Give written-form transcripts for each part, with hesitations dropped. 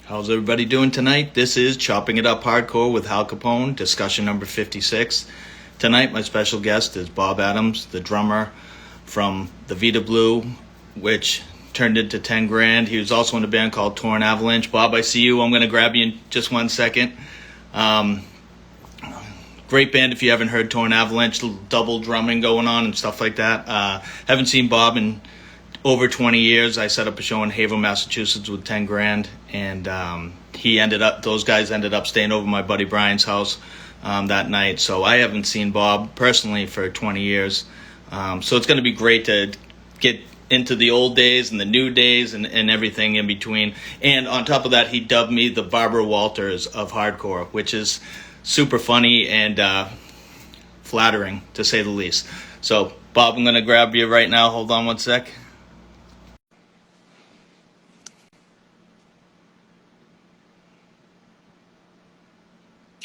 How's everybody doing tonight? This is Chopping It Up Hardcore with Hal Capone, discussion number 56. Tonight, my special guest is Bob Adams, the drummer from the Vidablue, which turned into 10 grand. He was also in a band called Tornavalanche. Bob, I see you. I'm going to grab you in just 1 second. Great band if you haven't heard Tornavalanche, double drumming going on and stuff like that. Haven't seen Bob in over 20 years. I set up a show in Haverhill, Massachusetts with 10 grand, and those guys ended up staying over my buddy Brian's house that night. So I haven't seen Bob personally for 20 years. So it's going to be great to get into the old days and the new days and everything in between. And on top of that, he dubbed me the Barbara Walters of hardcore, which is super funny and flattering, to say the least. So, Bob, I'm going to grab you right now. Hold on 1 sec.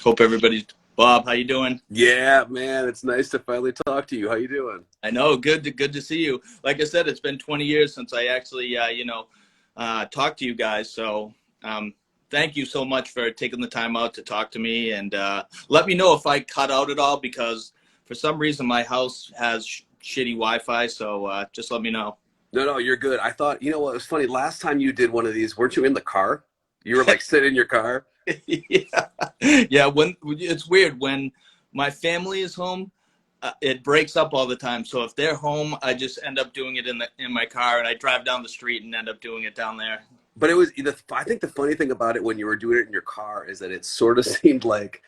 Hope everybody's... Bob, how you doing? Yeah, man, it's nice to finally talk to you. How you doing? I know, good to see you. Like I said, it's been 20 years since I actually, talked to you guys. So thank you so much for taking the time out to talk to me. And let me know if I cut out at all, because for some reason my house has shitty Wi-Fi. So just let me know. No, you're good. I thought, you know what, it was funny. Last time you did one of these, weren't you in the car? You were like sitting in your car? Yeah. When it's weird when my family is home, it breaks up all the time. So if they're home, I just end up doing it in my car, and I drive down the street and end up doing it down there. But I think the funny thing about it when you were doing it in your car is that it sort of seemed like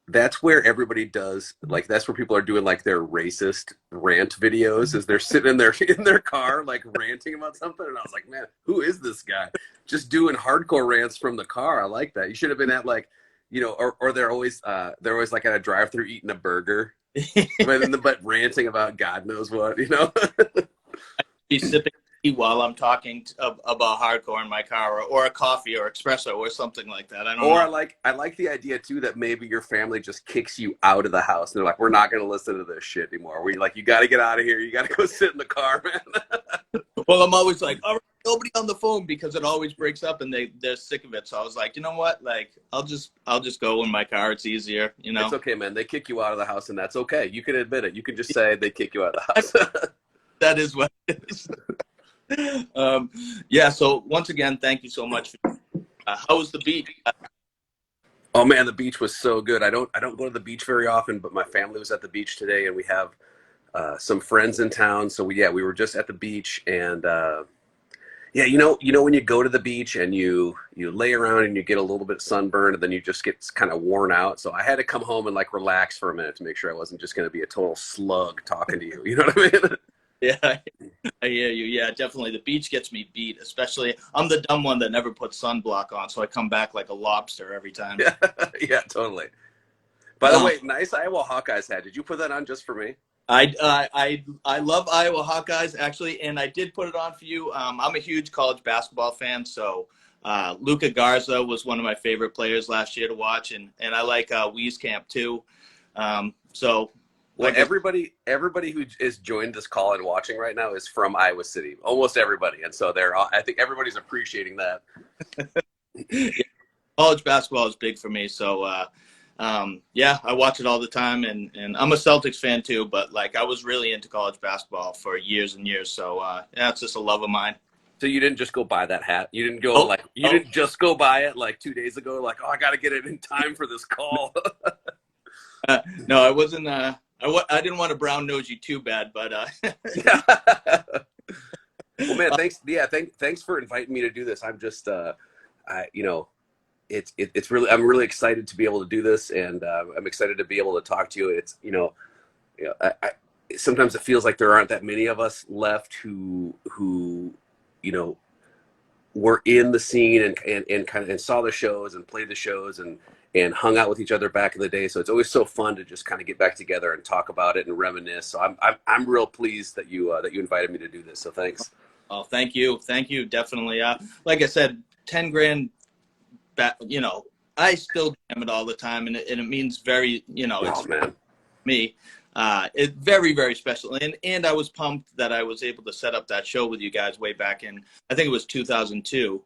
that's where everybody does, like, that's where people are doing like their racist rant videos, is they're sitting in their car like ranting about something. And I was like, man, who is this guy just doing hardcore rants from the car? I like that. You should have been at, like, or they're always like at a drive-through eating a burger but ranting about God knows what. Be sipping tea while I'm talking about hardcore in my car, or a coffee or espresso or something like that. I don't know. I like the idea too that maybe your family just kicks you out of the house. They're like, we're not going to listen to this shit anymore. You got to get out of here. You got to go sit in the car, man. Well, I'm always like, all right, nobody on the phone, because it always breaks up and they're sick of it. So I was like, you know what? Like, I'll just go in my car. It's easier, It's okay, man. They kick you out of the house, and that's okay. You can admit it. You can just say they kick you out of the house. That is what it is. Yeah. So once again, thank you so much. How was the beach? Oh man, the beach was so good. I don't go to the beach very often, but my family was at the beach today, and we have some friends in town. So we were just at the beach, and yeah, when you go to the beach and you lay around and you get a little bit sunburned, and then you just get kind of worn out. So I had to come home and like relax for a minute to make sure I wasn't just going to be a total slug talking to you. You know what I mean? Yeah, I hear you. Yeah, definitely. The beach gets me beat, especially I'm the dumb one that never puts sunblock on, so I come back like a lobster every time. Yeah, totally. By the way, nice Iowa Hawkeyes hat. Did you put that on just for me? I love Iowa Hawkeyes, actually, and I did put it on for you. I'm a huge college basketball fan, so Luka Garza was one of my favorite players last year to watch, and I like Wieskamp too. So. Well, everybody who is joined this call and watching right now is from Iowa City. Almost everybody, and so I think everybody's appreciating that. Yeah, college basketball is big for me, so yeah, I watch it all the time, and I'm a Celtics fan too. But like, I was really into college basketball for years and years, so yeah, it's just a love of mine. So you didn't just go buy that hat? You didn't go didn't just go buy it like 2 days ago? Like, oh, I got to get it in time for this call. No, I wasn't. I didn't want to brown nose you too bad, but yeah. Well, man, thanks. Yeah, thanks for inviting me to do this. I'm just, it's really, I'm really excited to be able to do this, and I'm excited to be able to talk to you. It's, sometimes it feels like there aren't that many of us left who were in the scene and kind of saw the shows and played the shows and hung out with each other back in the day. So it's always so fun to just kind of get back together and talk about it and reminisce. So I'm real pleased that you invited me to do this. So thanks. Oh, thank you, definitely. Like I said, 10 grand. I still jam it all the time, and it means very, it's man. Me. It's very, very special. And I was pumped that I was able to set up that show with you guys way back in, I think it was 2002.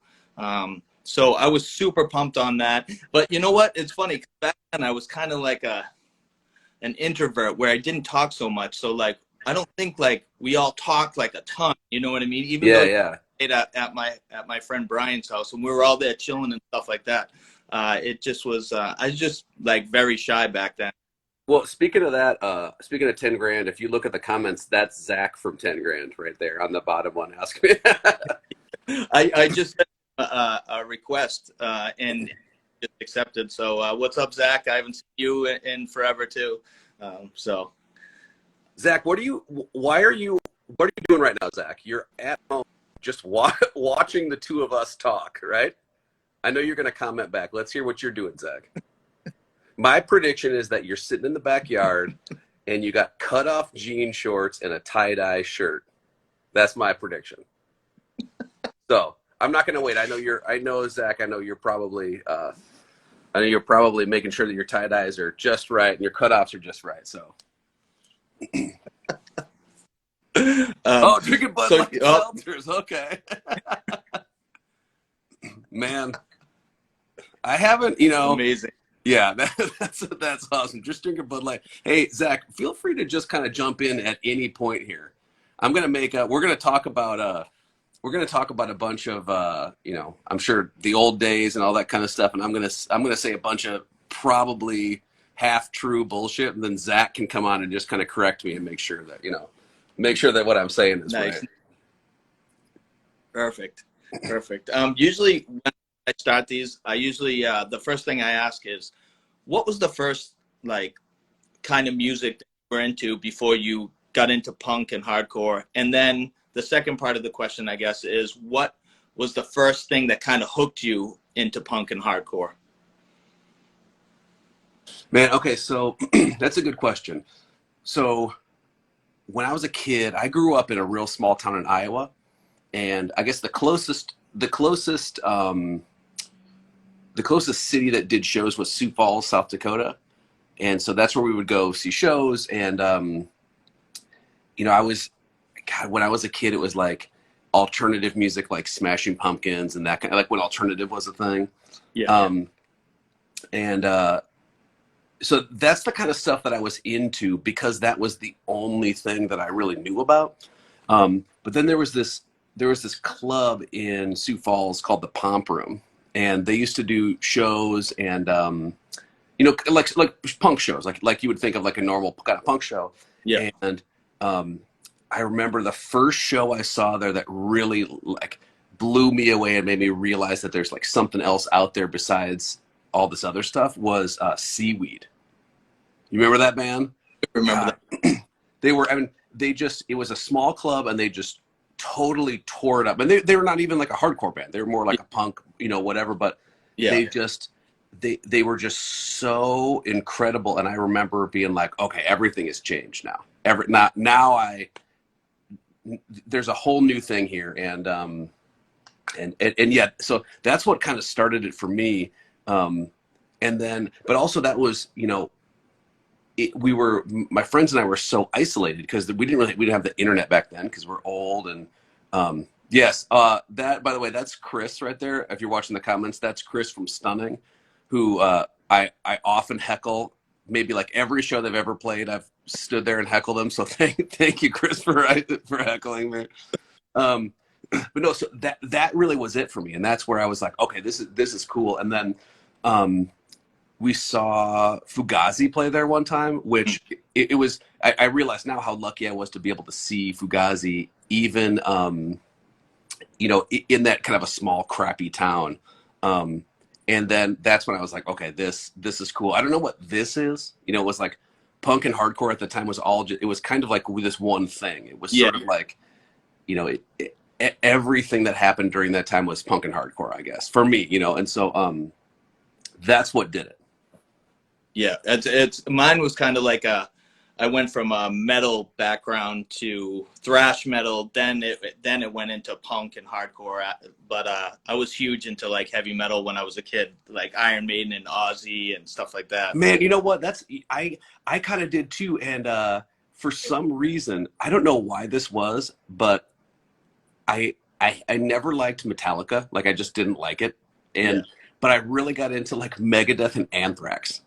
So I was super pumped on that. But you know what? It's funny. Back then I was kind of like an introvert where I didn't talk so much. So like I don't think like we all talked like a ton. You know what I mean? Even though Yeah, you yeah. stayed at my friend Brian's house and we were all there chilling and stuff like that. It just was. I was just like very shy back then. Well, speaking of that, speaking of 10 grand, if you look at the comments, that's Zach from 10 grand right there on the bottom one. Ask me. I just sent a request and just accepted. So what's up, Zach? I haven't seen you in forever too. So Zach, why are you, what are you doing right now, Zach? You're at home just watching the two of us talk, right? I know you're going to comment back. Let's hear what you're doing, Zach. My prediction is that you're sitting in the backyard and you got cut off jean shorts and a tie-dye shirt. That's my prediction. So I'm not going to wait. I know, Zach, I know you're probably making sure that your tie-dyes are just right and your cutoffs are just right. So. Drinking Bud Light seltzers. Okay. Man, I haven't, amazing. Yeah, that's awesome. Just drinking Bud Light. Hey, Zach, feel free to just kind of jump in at any point here. We're gonna talk about a bunch of I'm sure the old days and all that kind of stuff, and I'm gonna say a bunch of probably half true bullshit, and then Zach can come on and just kind of correct me and make sure that what I'm saying is Nice. right. Perfect. Usually when I start these, I usually the first thing I ask is, what was the first like kind of music that you were into before you got into punk and hardcore? And then the second part of the question, I guess, is what was the first thing that kind of hooked you into punk and hardcore? Man, okay, so that's a good question. So when I was a kid, I grew up in a real small town in Iowa, and I guess the closest city that did shows was Sioux Falls, South Dakota, and so that's where we would go see shows. And when I was a kid, it was like alternative music, like Smashing Pumpkins and that kind of, like when alternative was a thing. Yeah. So that's the kind of stuff that I was into because that was the only thing that I really knew about. But then there was this club in Sioux Falls called the Pomp Room, and they used to do shows and like punk shows, like you would think of like a normal kind of punk show. Yeah. And I remember the first show I saw there that really like blew me away and made me realize that there's like something else out there besides all this other stuff was Seaweed. You remember that band? I remember that. It was a small club and they just totally tore it up. And they were not even like a hardcore band. They were more like a punk, whatever, but they were just so incredible. And I remember being like, okay, everything has changed now. There's a whole new thing here. And yet, so that's what kind of started it for me. And then, but also that was, my friends and I were so isolated because we didn't have the internet back then because we're old. And that, by the way, that's Chris right there. If you're watching the comments, that's Chris from Stunning, who I often heckle. Maybe like every show they've ever played, I've stood there and heckled them. So thank you, Chris, for heckling me. But no, so that really was it for me, and that's where I was like, okay, this is cool. And then we saw Fugazi play there one time, which it was. I realized now how lucky I was to be able to see Fugazi, even in that kind of a small, crappy town. And then that's when I was like, okay, this is cool. I don't know what this is. It was like punk and hardcore at the time was all. It was kind of like this one thing. It was sort of like, everything that happened during that time was punk and hardcore, I guess, for me. And so that's what did it. Yeah, it's mine was kind of like I went from a metal background to thrash metal, then it went into punk and hardcore. But I was huge into like heavy metal when I was a kid, like Iron Maiden and Ozzy and stuff like that. Man, you know what? I kind of did too. And for some reason, I don't know why this was, but I never liked Metallica. Like I just didn't like it. And but I really got into like Megadeth and Anthrax.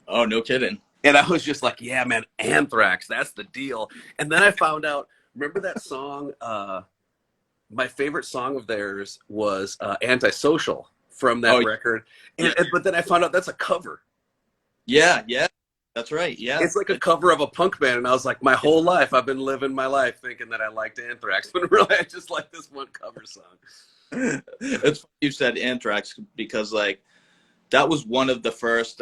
Oh, no kidding. And I was just like, yeah, man, Anthrax, that's the deal. And then I found out, remember that song? My favorite song of theirs was Antisocial from that Oh, record. yeah. But then I found out that's a cover. Yeah, yeah. That's right. Yeah. It's like a cover of a punk band. And I was like, my whole life, I've been living my life thinking that I liked Anthrax. But really, I just like this one cover song. It's funny you said Anthrax because, like, that was one of the first,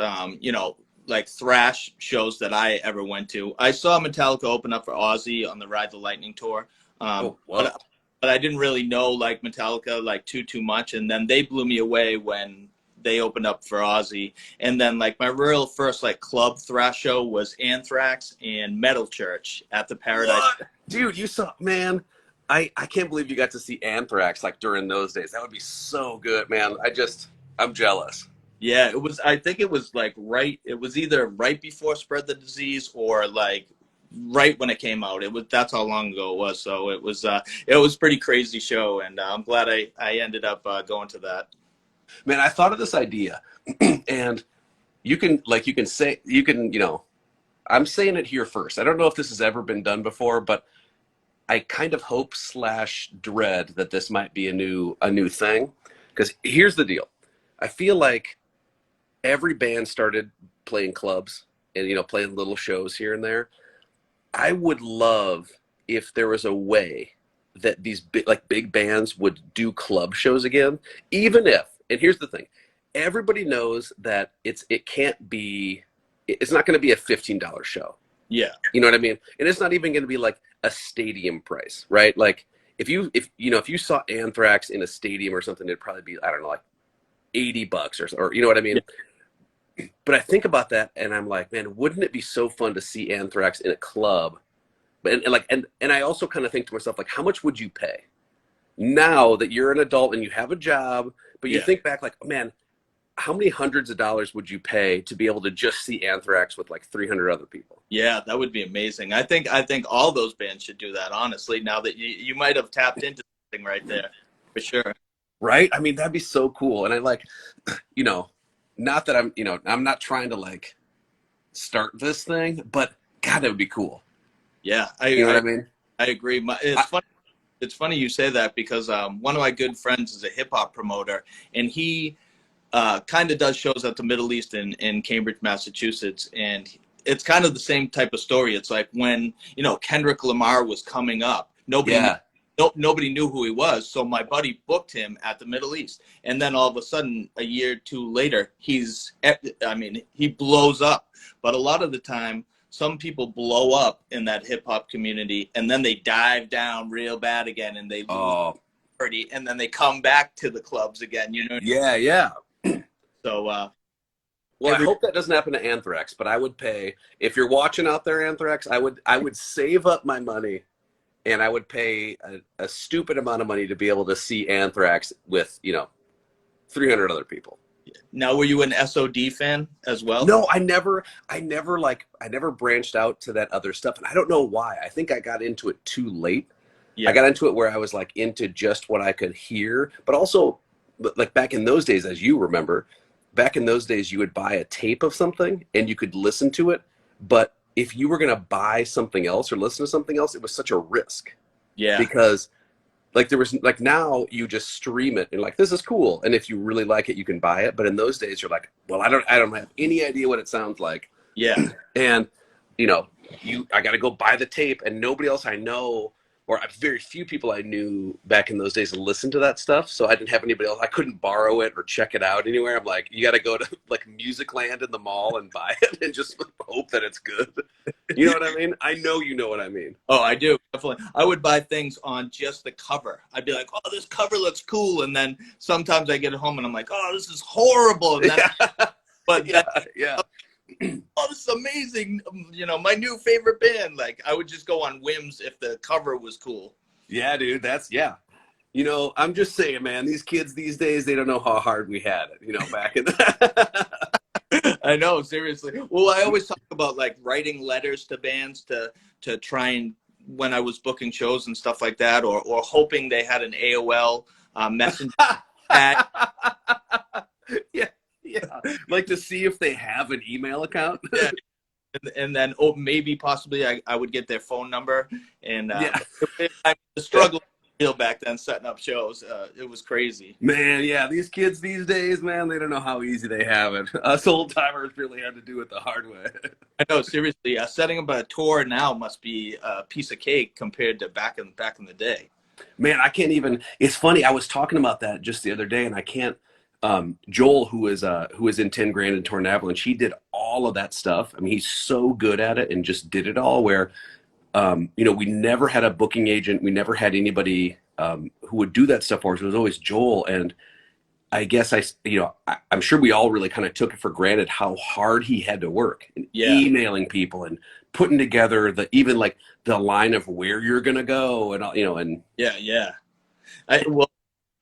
like thrash shows that I ever went to. I saw Metallica open up for Ozzy on the Ride the Lightning tour, but I didn't really know like Metallica like too much, and then they blew me away when they opened up for Ozzy. And then like my real first like club thrash show was Anthrax and Metal Church at the Paradise. What? Dude, you saw, man. I can't believe you got to see Anthrax like during those days. That would be so good, man. I'm jealous. Yeah, it was. I think it was like right. It was either right before Spread the Disease or like right when it came out. That's how long ago it was. So it was pretty crazy show, and I'm glad I ended up going to that. Man, I thought of this idea, and you can say, I'm saying it here first. I don't know if this has ever been done before, but I kind of hope / dread that this might be a new thing. Because here's the deal. I feel like every band started playing clubs and, playing little shows here and there. I would love if there was a way that these big bands would do club shows again, even if, and here's the thing, everybody knows that it's not going to be a $15 show. Yeah. You know what I mean? And it's not even going to be like a stadium price, right? Like if you saw Anthrax in a stadium or something, it'd probably be, I don't know, like $80 or you know what I mean? Yeah. But I think about that and I'm like, man, wouldn't it be so fun to see Anthrax in a club? And I also kind of think to myself, like, how much would you pay now that you're an adult and you have a job, but you think back like, man, how many hundreds of dollars would you pay to be able to just see Anthrax with like 300 other people? Yeah, that would be amazing. I think all those bands should do that, honestly, now that you might have tapped into something right there, for sure. Right? I mean, that'd be so cool. And I like, not that I'm not trying to like start this thing, but God, that would be cool. Yeah. You know what I mean? I agree. It's funny you say that because one of my good friends is a hip hop promoter, and he kind of does shows at the Middle East in Cambridge, Massachusetts. And it's kind of the same type of story. It's like when, Kendrick Lamar was coming up, nobody knew who he was. So my buddy booked him at the Middle East. And then all of a sudden, a year or two later, he blows up. But a lot of the time, some people blow up in that hip hop community and then they dive down real bad again and they lose party, and then they come back to the clubs again, Yeah. So, I hope that doesn't happen to Anthrax, but I would pay, if you're watching out there, Anthrax, I would save up my money and I would pay a stupid amount of money to be able to see Anthrax with, 300 other people. Now, were you an SOD fan as well? No, I never branched out to that other stuff. And I don't know why. I think I got into it too late. Yeah. I got into it where I was like into just what I could hear, but also like back in those days, as you remember, back in those days, you would buy a tape of something and you could listen to it. But if you were going to buy something else or listen to something else, it was such a risk. Yeah. Because like there was like, now you just stream it and like, this is cool. And if you really like it, you can buy it. But in those days you're like, well, I don't have any idea what it sounds like. Yeah. And I got to go buy the tape, and nobody else I know, or very few people I knew back in those days listened to that stuff. So I didn't have anybody else. I couldn't borrow it or check it out anywhere. I'm like, you got to go to like Music Land in the mall and buy it and just hope that it's good. You know what I mean? I know you know what I mean. Oh, I do. Definitely. I would buy things on just the cover. I'd be like, oh, this cover looks cool. And then sometimes I get home and I'm like, oh, this is horrible. And then, yeah. Oh, this is amazing. My new favorite band. Like, I would just go on whims if the cover was cool. Yeah, dude. I'm just saying, man, these kids these days, they don't know how hard we had it, back in the... I know, seriously. Well, I always talk about like writing letters to bands to try and, when I was booking shows and stuff like that, or hoping they had an AOL messenger tag. like to see if they have an email account. Yeah. And then maybe possibly I would get their phone number. And Yeah. the struggle real back then setting up shows. It was crazy. Man, yeah, these kids these days, man, they don't know how easy they have it. Us old timers really had to do it the hard way. I know, seriously. Setting up a tour now must be a piece of cake compared to back in the day. Man, I can't even. It's funny. I was talking about that just the other day, and I can't. Joel, who is in 10 Grand and Tornavalanche, he did all of that stuff. I mean, he's so good at it and just did it all. Where we never had a booking agent. We never had anybody who would do that stuff for us. It was always Joel. And I guess I'm sure we all really kind of took it for granted how hard he had to work and emailing people and putting together even like the line of where you're going to go and. Yeah.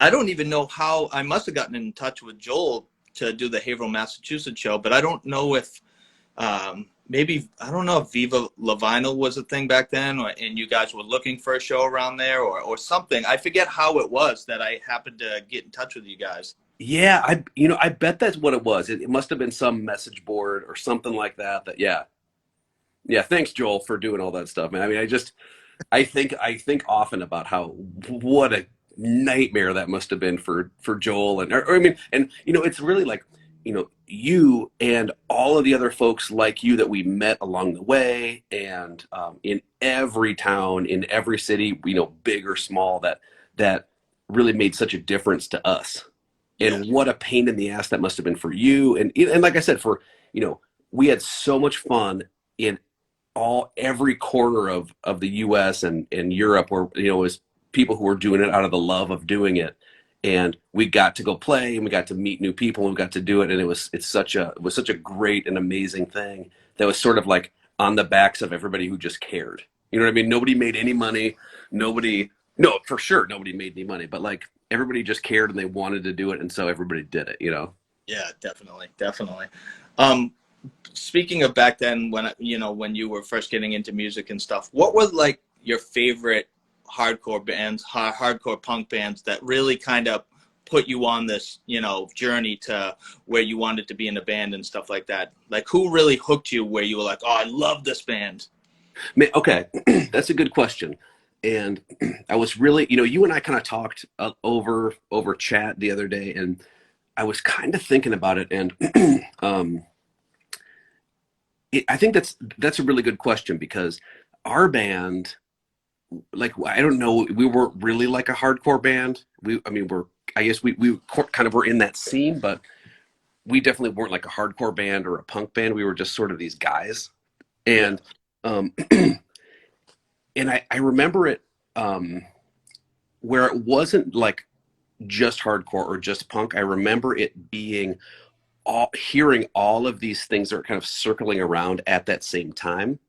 I don't even know how. I must have gotten in touch with Joel to do the Haverhill, Massachusetts show, but I don't know if maybe, I don't know if Viva La Vinyl was a thing back then, and you guys were looking for a show around there or something. I forget how it was that I happened to get in touch with you guys. Yeah, I bet that's what it was. It must have been some message board or something like that. Yeah. Thanks, Joel, for doing all that stuff, man. I mean, I think often about what a nightmare that must have been for Joel and it's really like, you and all of the other folks like you that we met along the way, and in every town, in every city, big or small, that really made such a difference to us. And what a pain in the ass that must have been for you. And like I said, we had so much fun in every corner of the US and Europe, where, it was people who were doing it out of the love of doing it. And we got to go play, and we got to meet new people, and we got to do it. And it was such a great and amazing thing that was sort of like on the backs of everybody who just cared. You know what I mean? Nobody made any money. No, for sure, nobody made any money, but like everybody just cared and they wanted to do it. And so everybody did it, Yeah, definitely. Speaking of back then, when you were first getting into music and stuff, what was like your favorite hardcore bands, hardcore punk bands that really kind of put you on this, journey to where you wanted to be in a band and stuff like that? Like, who really hooked you where you were like, oh, I love this band? Man, okay, that's a good question. And I was really, you and I kind of talked over chat the other day, and I was kind of thinking about it, and I think that's a really good question, because our band, like, I don't know, we weren't really like a hardcore band. We kind of were in that scene, but we definitely weren't like a hardcore band or a punk band. We were just sort of these guys. And and I remember it where it wasn't like just hardcore or just punk. I remember it being hearing all of these things that are kind of circling around at that same time.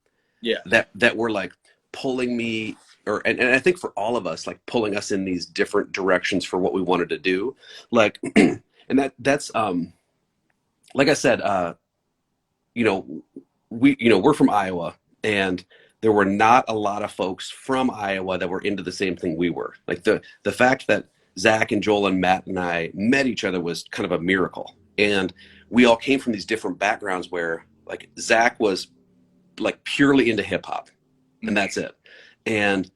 Yeah. That were like pulling me, and I think for all of us, like pulling us in these different directions for what we wanted to do. Like, and that's like I said, we're from Iowa, and there were not a lot of folks from Iowa that were into the same thing we were. Like the fact that Zach and Joel and Matt and I met each other was kind of a miracle. And we all came from these different backgrounds, where like Zach was like purely into hip hop, and that's it. And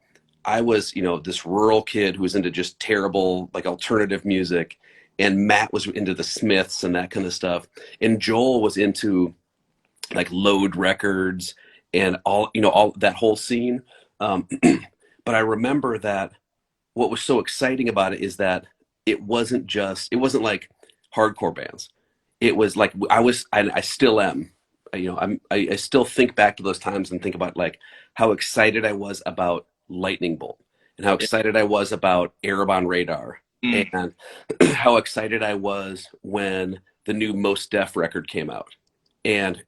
I was, this rural kid who was into just terrible, like, alternative music. And Matt was into the Smiths and that kind of stuff. And Joel was into like Load Records and all that whole scene. But I remember that what was so exciting about it is that it wasn't like hardcore bands. It was like, I still am, I still think back to those times and think about like how excited I was about Lightning Bolt, and how excited I was about Arab on Radar, and how excited I was when the new Mos Def record came out, and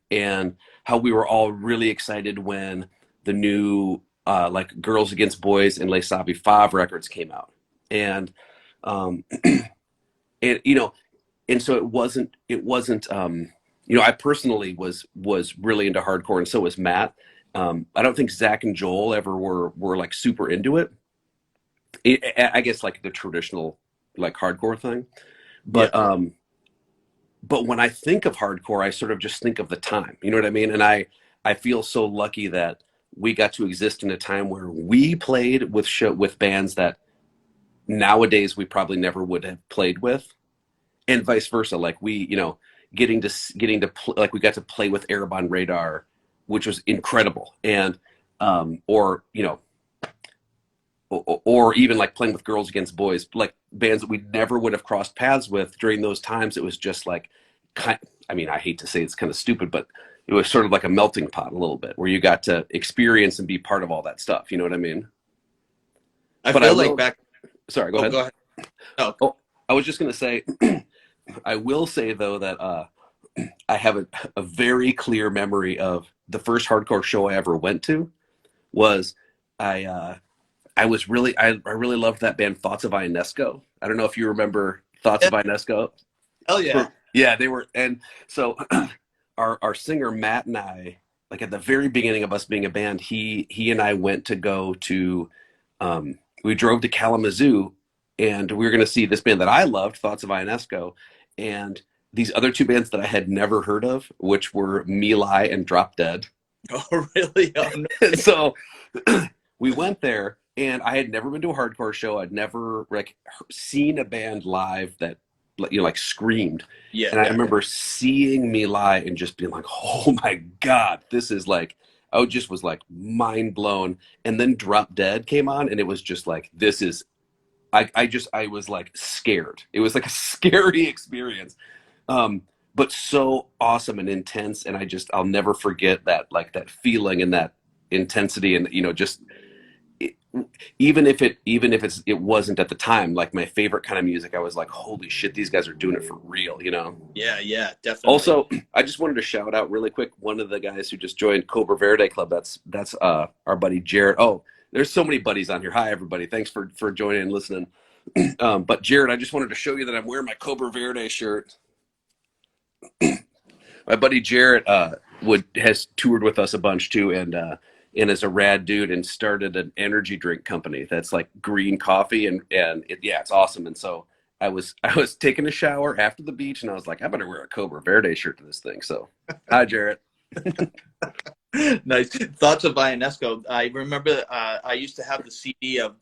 how we were all really excited when the new like Girls Against Boys and Les Sabi Fav records came out, and and so it wasn't I personally was really into hardcore, and so was Matt. I don't think Zach and Joel ever were like super into it. I guess like the traditional like hardcore thing, but but when I think of hardcore, I sort of just think of the time. You know what I mean? And I feel so lucky that we got to exist in a time where we played with bands that nowadays we probably never would have played with, and vice versa. Like we, like we got to play with Airborne Radar, which was incredible, and or or even like playing with Girls Against Boys, like bands that we never would have crossed paths with during those times. It was just like, I mean, I hate to say it's kind of stupid, but it was sort of like a melting pot a little bit where you got to experience and be part of all that stuff. You know what I mean? I But feel like back. Sorry, go Oh, ahead. go ahead. Oh, Oh, I was just going to say, I will say though that I have a very clear memory of the first hardcore show I ever went to was I I really loved that band Thoughts of Ionesco. I don't know if you remember Thoughts yeah, of Ionesco. hell yeah. Yeah, they were, and so our singer Matt and I, like at the very beginning of us being a band, he and I went to go to, we drove to Kalamazoo, and we were going to see this band that I loved, Thoughts of Ionesco, and these other two bands that I had never heard of, which were Me Lie and Drop Dead. Oh, really? Oh, no. And so we went there, and I had never been to a hardcore show. I'd never like seen a band live that like screamed. Yeah, And I yeah. remember seeing Me Lie and just being like, "Oh my god, this is like." I just was like mind blown. And then Drop Dead came on, and it was just like, "This is." I was like scared. It was like a scary experience. But so awesome and intense, and I'll never forget that, like that feeling and that intensity, and just it, it wasn't at the time like my favorite kind of music. I was like, holy shit, these guys are doing it for real. Yeah, yeah, definitely. Also, I just wanted to shout out really quick one of the guys who just joined Cobra Verde Club. That's our buddy Jared. Oh, there's so many buddies on here. Hi everybody, thanks for joining and listening. But Jared, I just wanted to show you that I'm wearing my Cobra Verde shirt. My buddy Jarrett has toured with us a bunch too, and is a rad dude, and started an energy drink company that's like green coffee, yeah, it's awesome. And so I was taking a shower after the beach, and I was like, I better wear a Cobra Verde shirt to this thing. So hi Jarrett. Nice. Thoughts of Ionesco. I remember I used to have the CD of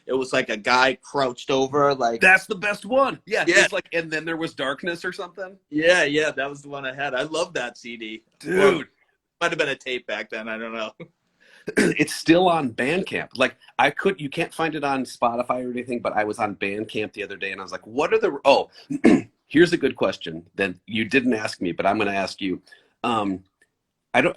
it was like a guy crouched over, like. That's the best one. Yeah, Yeah. it's like, and then there was darkness or something. Yeah, yeah, that was the one I had. I love that CD. Dude. Well, might have been a tape back then. I don't know. It's still on Bandcamp. Like you can't find it on Spotify or anything, but I was on Bandcamp the other day, and I was like, what are here's a good question that you didn't ask me, but I'm going to ask you. I don't,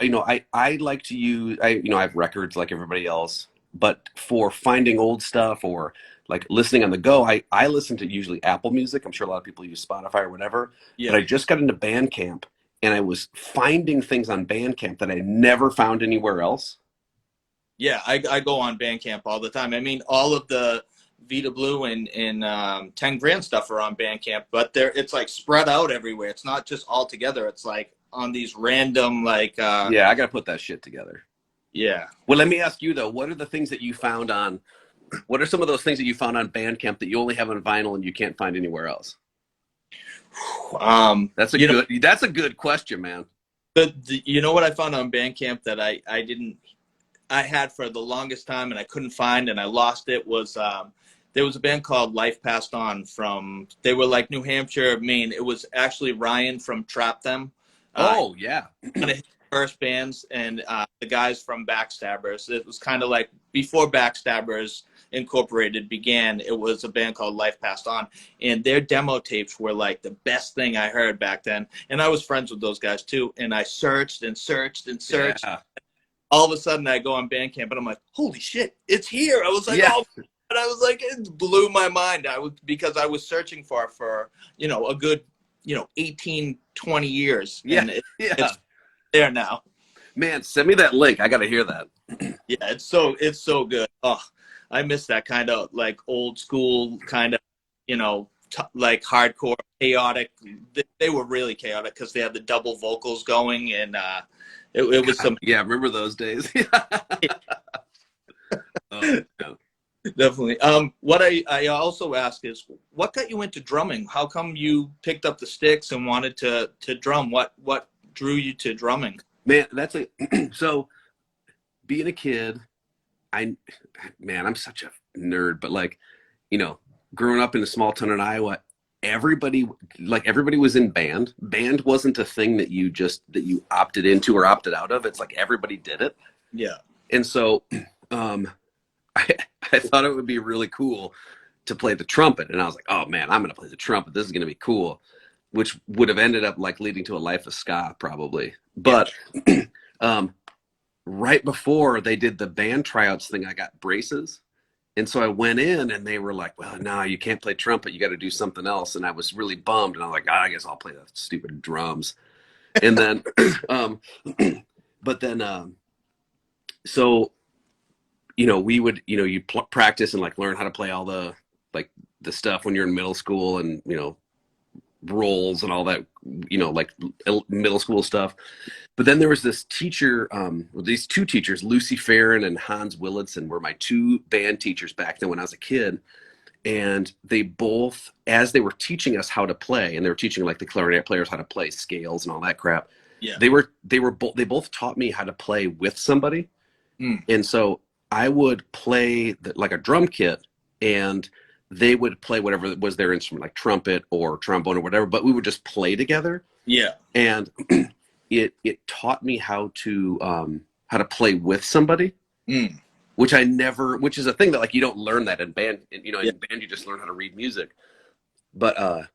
I like to use, I have records like everybody else, but for finding old stuff or like listening on the go, I listen to usually Apple Music. I'm sure a lot of people use Spotify or whatever, Yeah. but I just got into Bandcamp, and I was finding things on Bandcamp that I never found anywhere else. Yeah, I go on Bandcamp all the time. I mean, all of the Vidablue and 10 grand stuff are on Bandcamp, but it's like spread out everywhere. It's not just all together. It's like on these random yeah, I got to put that shit together. Yeah. Well, let me ask you though, what are the things that you found on? What are some of those things that you found on Bandcamp that you only have on vinyl and you can't find anywhere else? That's a good question, man. You know what I found on Bandcamp that I had for the longest time and I couldn't find and I lost it was there was a band called Life Passed On they were like New Hampshire, Maine. It was actually Ryan from Trap Them. Oh, yeah. One of his first bands, and the guys from Backstabbers. It was kind of like before Backstabbers Incorporated began. It was a band called Life Passed On, and their demo tapes were like the best thing I heard back then. And I was friends with those guys too, and I searched and searched and searched. Yeah. All of a sudden, I go on Bandcamp, and I'm like, "Holy shit, it's here!" I was like, "Oh." And I was like, it blew my mind. Because I was searching for a good 18, 20 years. Yeah. And it's there now. Man, send me that link. I got to hear that. Yeah, it's so good. Oh, I miss that kind of like old school kind of, like hardcore, chaotic. They were really chaotic because they had the double vocals going, and it was some. Yeah, remember those days? Oh, yeah. Definitely. What I also ask is, what got you into drumming? How come you picked up the sticks and wanted to drum? What drew you to drumming? Man, that's a so being a kid, I man, I'm such a nerd, but like, you know, growing up in a small town in Iowa, everybody everybody was in band. Band wasn't a thing that you opted into or opted out of. It's like everybody did it. Yeah. And so um I, I thought it would be really cool to play the trumpet. And I was like, oh man, I'm gonna play the trumpet. This is gonna be cool. Which would have ended up like leading to a life of ska probably. Yeah. But um right before they did the band tryouts thing, I got braces. And so I went in and they were like, well, no, you can't play trumpet. You got to do something else. And I was really bummed. And I was like, I guess I'll play the stupid drums. And then, um, but then, so, we would, you practice and like learn how to play all like the stuff when you're in middle school and, roles and all that, like middle school stuff. But then there was this teacher, these two teachers, Lucy Farron and Hans Willitson, were my two band teachers back then when I was a kid. And they both, as they were teaching us how to play, and they were teaching like the clarinet players how to play scales and all that crap. Yeah. They both taught me how to play with somebody. And so I would play like a drum kit, and they would play whatever was their instrument, like trumpet or trombone or whatever, but we would just play together. Yeah. And it taught me how to play with somebody, which is a thing that like you don't learn that in band. In band you just learn how to read music. But and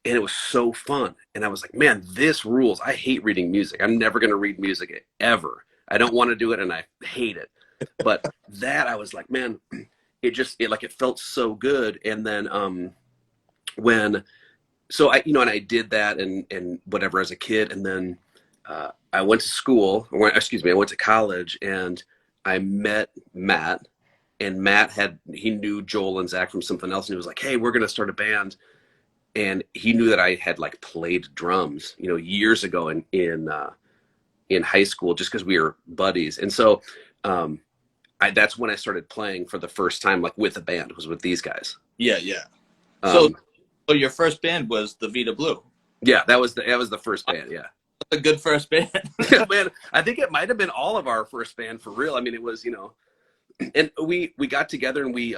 it was so fun. And I was like, man, this rules. I hate reading music. I'm never going to read music ever. I don't want to do it, and I hate it. But that I was like, man, it felt so good. And then and I did that and whatever as a kid, and then I went to school. I went to college, and I met Matt. And Matt he knew Joel and Zach from something else, and he was like, "Hey, we're gonna start a band." And he knew that I had like played drums, years ago in high school, just because we were buddies. And so that's when I started playing for the first time, like with a band, was with these guys. Yeah, yeah. So your first band was the Vidablue. Yeah, that was the first band. Yeah, a good first band. Man, I think it might have been all of our first band for real. I mean, it was, and we got together and we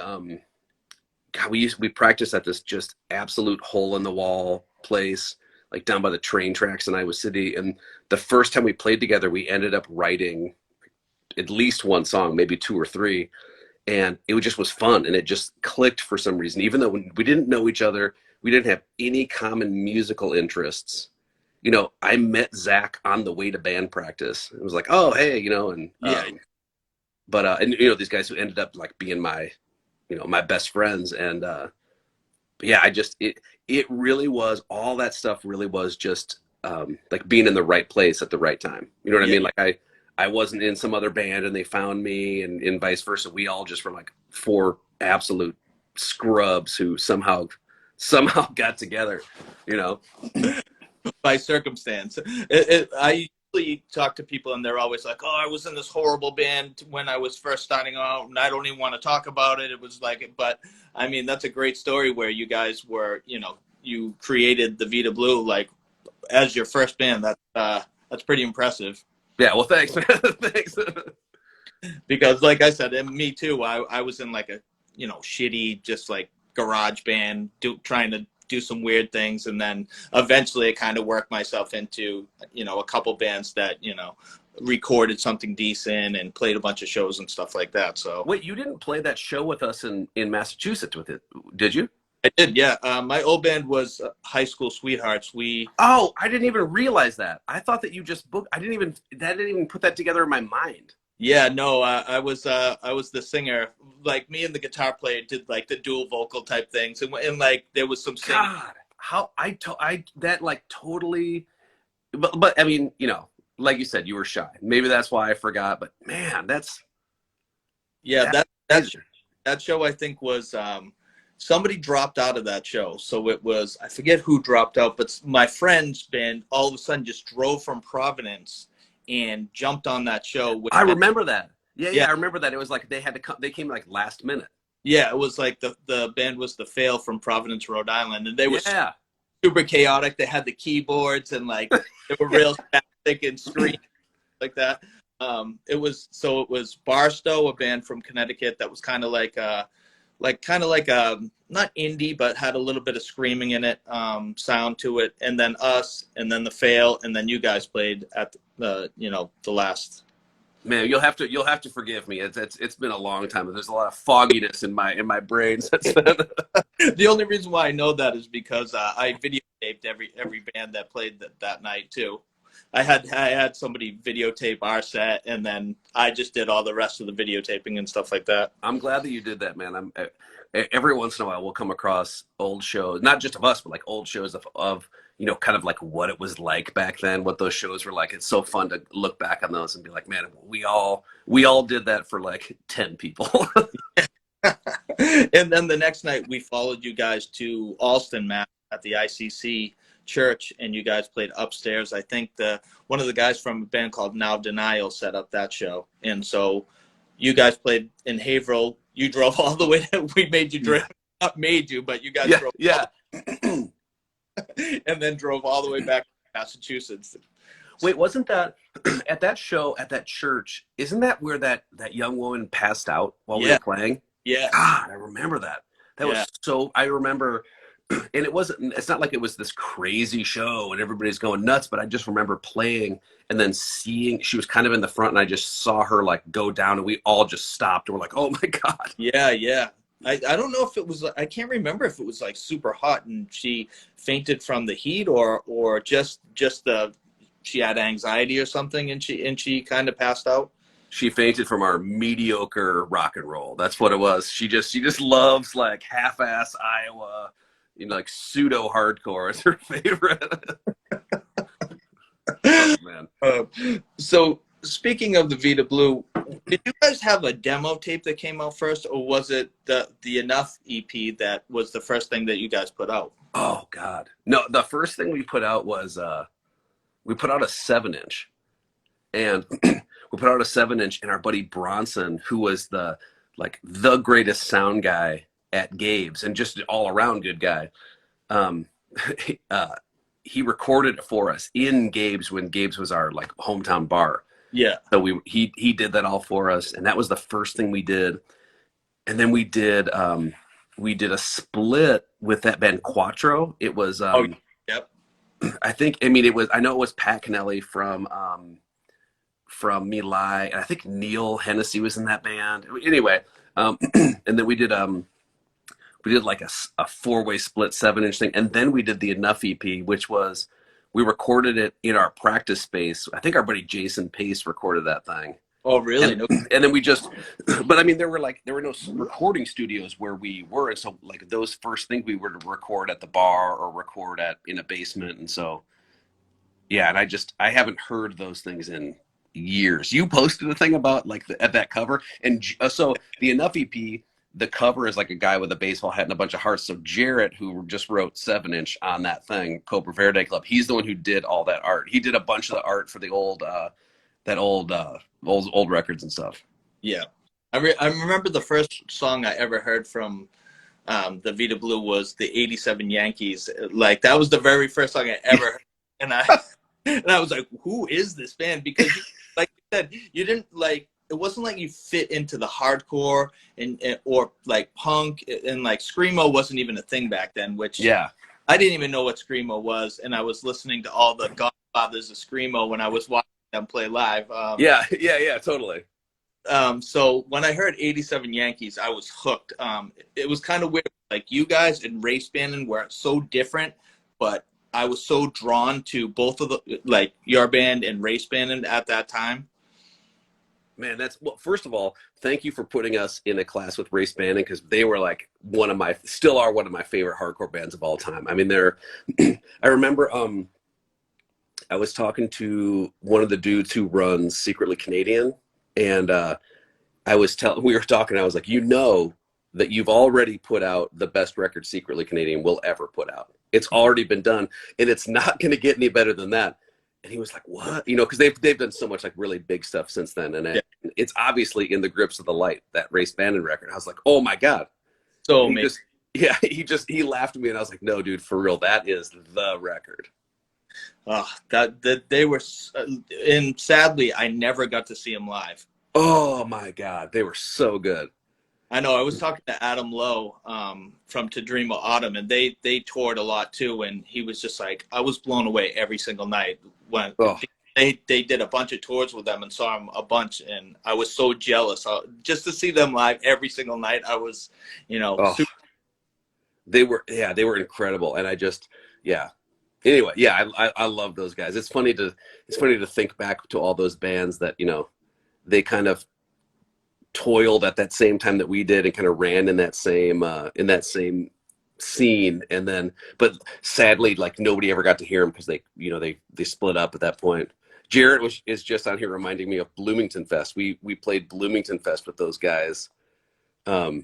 practiced at this just absolute hole in the wall place, like down by the train tracks in Iowa City. And the first time we played together, we ended up writing at least one song, maybe two or three. And it just was fun. And it just clicked for some reason, even though we didn't know each other, we didn't have any common musical interests. I met Zach on the way to band practice. It was like, oh, hey, and these guys who ended up like being my, my best friends. And yeah, it really was, all that stuff really was just like being in the right place at the right time. You know what I mean? Like I wasn't in some other band and they found me, and vice versa. We all just were like four absolute scrubs who somehow got together, by circumstance. I usually talk to people and they're always like, oh, I was in this horrible band when I was first starting out and I don't even want to talk about it. It was like, but I mean, that's a great story where you guys were, you created the Vidablue like as your first band. That's pretty impressive. Yeah, well, thanks. Thanks. Because like I said, and me too, I was in like a, shitty, just like garage band trying to do some weird things, and then eventually I kind of worked myself into a couple bands that recorded something decent and played a bunch of shows and stuff like that. So wait, you didn't play that show with us in Massachusetts with it, did you? I did, yeah. My old band was High School Sweethearts. I didn't even realize that. I thought that you just booked. I didn't even put that together in my mind. Yeah, no, I was the singer. Like me and the guitar player did like the dual vocal type things, and like there was some singing. God, how that like totally, but I mean, like you said, you were shy. Maybe that's why I forgot. But man, that show I think was somebody dropped out of that show, so it was, I forget who dropped out, but my friend's band all of a sudden just drove from Providence and jumped on that show. I remember that. Yeah, I remember that. It was like they had to come. They came like last minute. Yeah, it was like the band was the Fail from Providence, Rhode Island, and they were Yeah. super chaotic. They had the keyboards and like they were real static and screaming like that. It was Barstow, a band from Connecticut that was kind of like not indie, but had a little bit of screaming in it, sound to it, and then us, and then the Fail, and then you guys played at the last. Man, you'll have to forgive me. It's been a long time. There's a lot of fogginess in my brain since then. The only reason why I know that is because I videotaped every band that played that night too. I had somebody videotape our set, and then I just did all the rest of the videotaping and stuff like that. I'm glad that you did that, man. Every once in a while we'll come across old shows, not just of us, but like old shows of kind of like what it was like back then, what those shows were like. It's so fun to look back on those and be like, man, we all did that for like 10 people. And then the next night we followed you guys to Alston, Mass, at the ICC church, and you guys played upstairs. I think one of the guys from a band called Now Denial set up that show, and so you guys played in Haverhill. You drove all the way. We made you drive. Not made you, but you guys Yeah, drove. yeah. And then drove all the way back to Massachusetts. Wait, wasn't that at that show at that church? Isn't that where that young woman passed out while we were playing? Yeah. God, I remember that. That Yeah. was so. I remember, and it wasn't. It's not like it was this crazy show and everybody's going nuts. But I just remember playing and then seeing she was kind of in the front, and I just saw her like go down, and we all just stopped, and we're like, "Oh my God!" Yeah, yeah. I don't know if it was. I can't remember if it was like super hot and she fainted from the heat, or just she had anxiety or something, and she kind of passed out. She fainted from our mediocre rock and roll. That's what it was. She just loves like half-ass Iowa, like pseudo hardcore is her favorite. Oh, man. So speaking of the Vidablue, did you guys have a demo tape that came out first, or was it the Enough EP that was the first thing that you guys put out? Oh God, no! The first thing we put out was we put out a 7-inch, and we put out a 7-inch, and our buddy Bronson, who was the greatest sound guy at Gabe's and just all around good guy, he recorded it for us in Gabe's when Gabe's was our like hometown bar. Yeah. So he did that all for us, and that was the first thing we did. And then we did a split with that band Quattro. It was Yep. I know it was Pat Kennelly from Me Lie, and I think Neil Hennessy was in that band. Anyway, and then we did like a 4-way split 7-inch thing, and then we did the Enough EP, which was we recorded it in our practice space. I think our buddy Jason Pace recorded that thing. Oh, really? And then we just, but I mean, there were no recording studios where we were, and so like those first things we were to record at the bar or record in a basement, and so yeah, and I haven't heard those things in years. You posted a thing about like at that cover, and so the Enough EP, the cover is like a guy with a baseball hat and a bunch of hearts. So Jarrett, who just wrote 7-inch on that thing, Cobra Verde Club, he's the one who did all that art. He did a bunch of the art for the old records and stuff. Yeah. I remember the first song I ever heard from the Vidablue was the '87 Yankees. Like that was the very first song I ever heard, and I was like, who is this band? Because like you said, you didn't like. It wasn't like you fit into the hardcore or like punk, and like screamo wasn't even a thing back then. Which I didn't even know what screamo was, and I was listening to all the Godfathers of screamo when I was watching them play live. Yeah, totally. So when I heard '87 Yankees, I was hooked. It was kind of weird, like you guys and Race Banding were so different, but I was so drawn to both of the like your band and Race Banding at that time. Man, first of all, thank you for putting us in a class with Race Banding, because they were like still are one of my favorite hardcore bands of all time. I mean, I remember I was talking to one of the dudes who runs Secretly Canadian, and we were talking, I was like, that you've already put out the best record Secretly Canadian will ever put out. It's already been done, and it's not going to get any better than that. And he was like, what? You know, because they've done so much like really big stuff since then. And it's obviously In the Grips of the Light, that Race Bannon record. I was like, oh my God. So And amazing. he laughed at me, and I was like, no, dude, for real, that is the record. That they were, and sadly, I never got to see him live. Oh my God, they were so good. I know. I was talking to Adam Lowe from To Dream of Autumn, and they toured a lot too. And he was just like, I was blown away every single night when Oh, they did a bunch of tours with them and saw him a bunch, and I was so jealous just to see them live every single night. I was, oh, super. they were incredible, and I just, yeah. Anyway, yeah, I love those guys. It's funny to think back to all those bands that they kind of toiled at that same time that we did and kind of ran in that same scene, and then but sadly like nobody ever got to hear them because they split up at that point. Jarrett is just on here reminding me of Bloomington Fest. We played Bloomington Fest with those guys. God,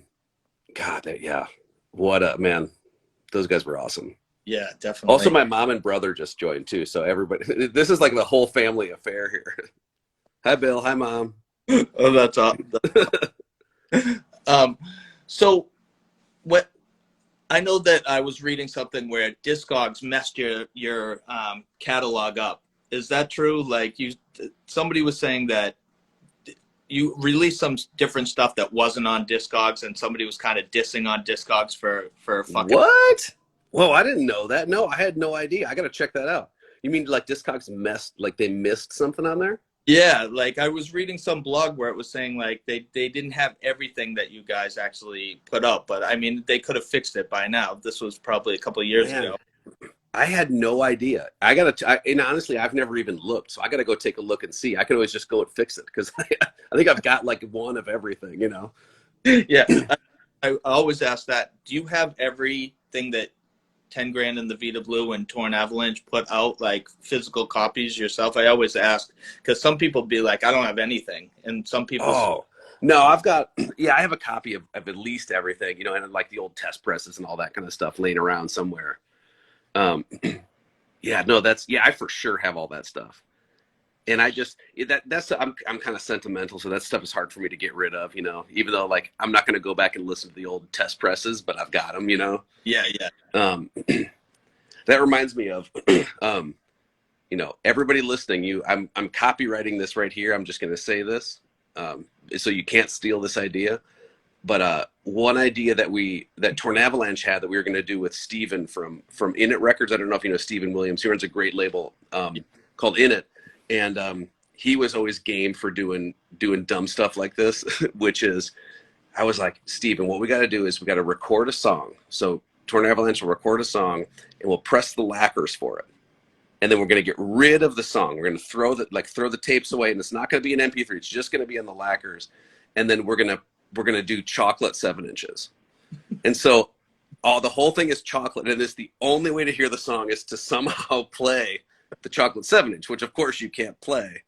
what a man, those guys were awesome. Yeah, definitely. Also, my mom and brother just joined too, so everybody, this is like the whole family affair here. Hi Bill, hi Mom. Oh, that's awesome. So what, I know that I was reading something where Discogs messed your catalog up. Is that true? Like somebody was saying that you released some different stuff that wasn't on Discogs, and somebody was kind of dissing on Discogs for fucking. What? Whoa, I didn't know that. No, I had no idea. I got to check that out. You mean like Discogs they missed something on there? Yeah, like I was reading some blog where it was saying like they didn't have everything that you guys actually put up, but I mean they could have fixed it by now. This was probably a couple of years ago. I had no idea. And honestly, I've never even looked, so I got to go take a look and see. I can always just go and fix it because I think I've got like one of everything, Yeah, I always ask that. Do you have everything that 10 Grand and the Vidablue and Tornavalanche put out, like physical copies yourself? I always ask because some people be like, I don't have anything, and some people. Oh no, I've got I have a copy of at least everything, and like the old test presses and all that kind of stuff laying around somewhere. I for sure have all that stuff, and I just I'm kind of sentimental, so that stuff is hard for me to get rid of, even though like I'm not going to go back and listen to the old test presses, but I've got them, Yeah. That reminds me of everybody listening, I'm copywriting this right here. I'm just going to say this so you can't steal this idea. But one idea that Tornavalanche had that we were going to do with Steven from In It Records. I don't know if you know Steven Williams. He runs a great label called In It, and he was always game for doing dumb stuff like this. Which is, I was like, Steven, what we got to do is we got to record a song. So Tornavalanche will record a song, and we'll press the lacquers for it, and then we're going to get rid of the song. We're going to throw the tapes away, and it's not going to be an MP3. It's just going to be on the lacquers, and then we're going to do chocolate 7-inches. And so the whole thing is chocolate. And it's the only way to hear the song is to somehow play the chocolate 7-inch, which of course you can't play.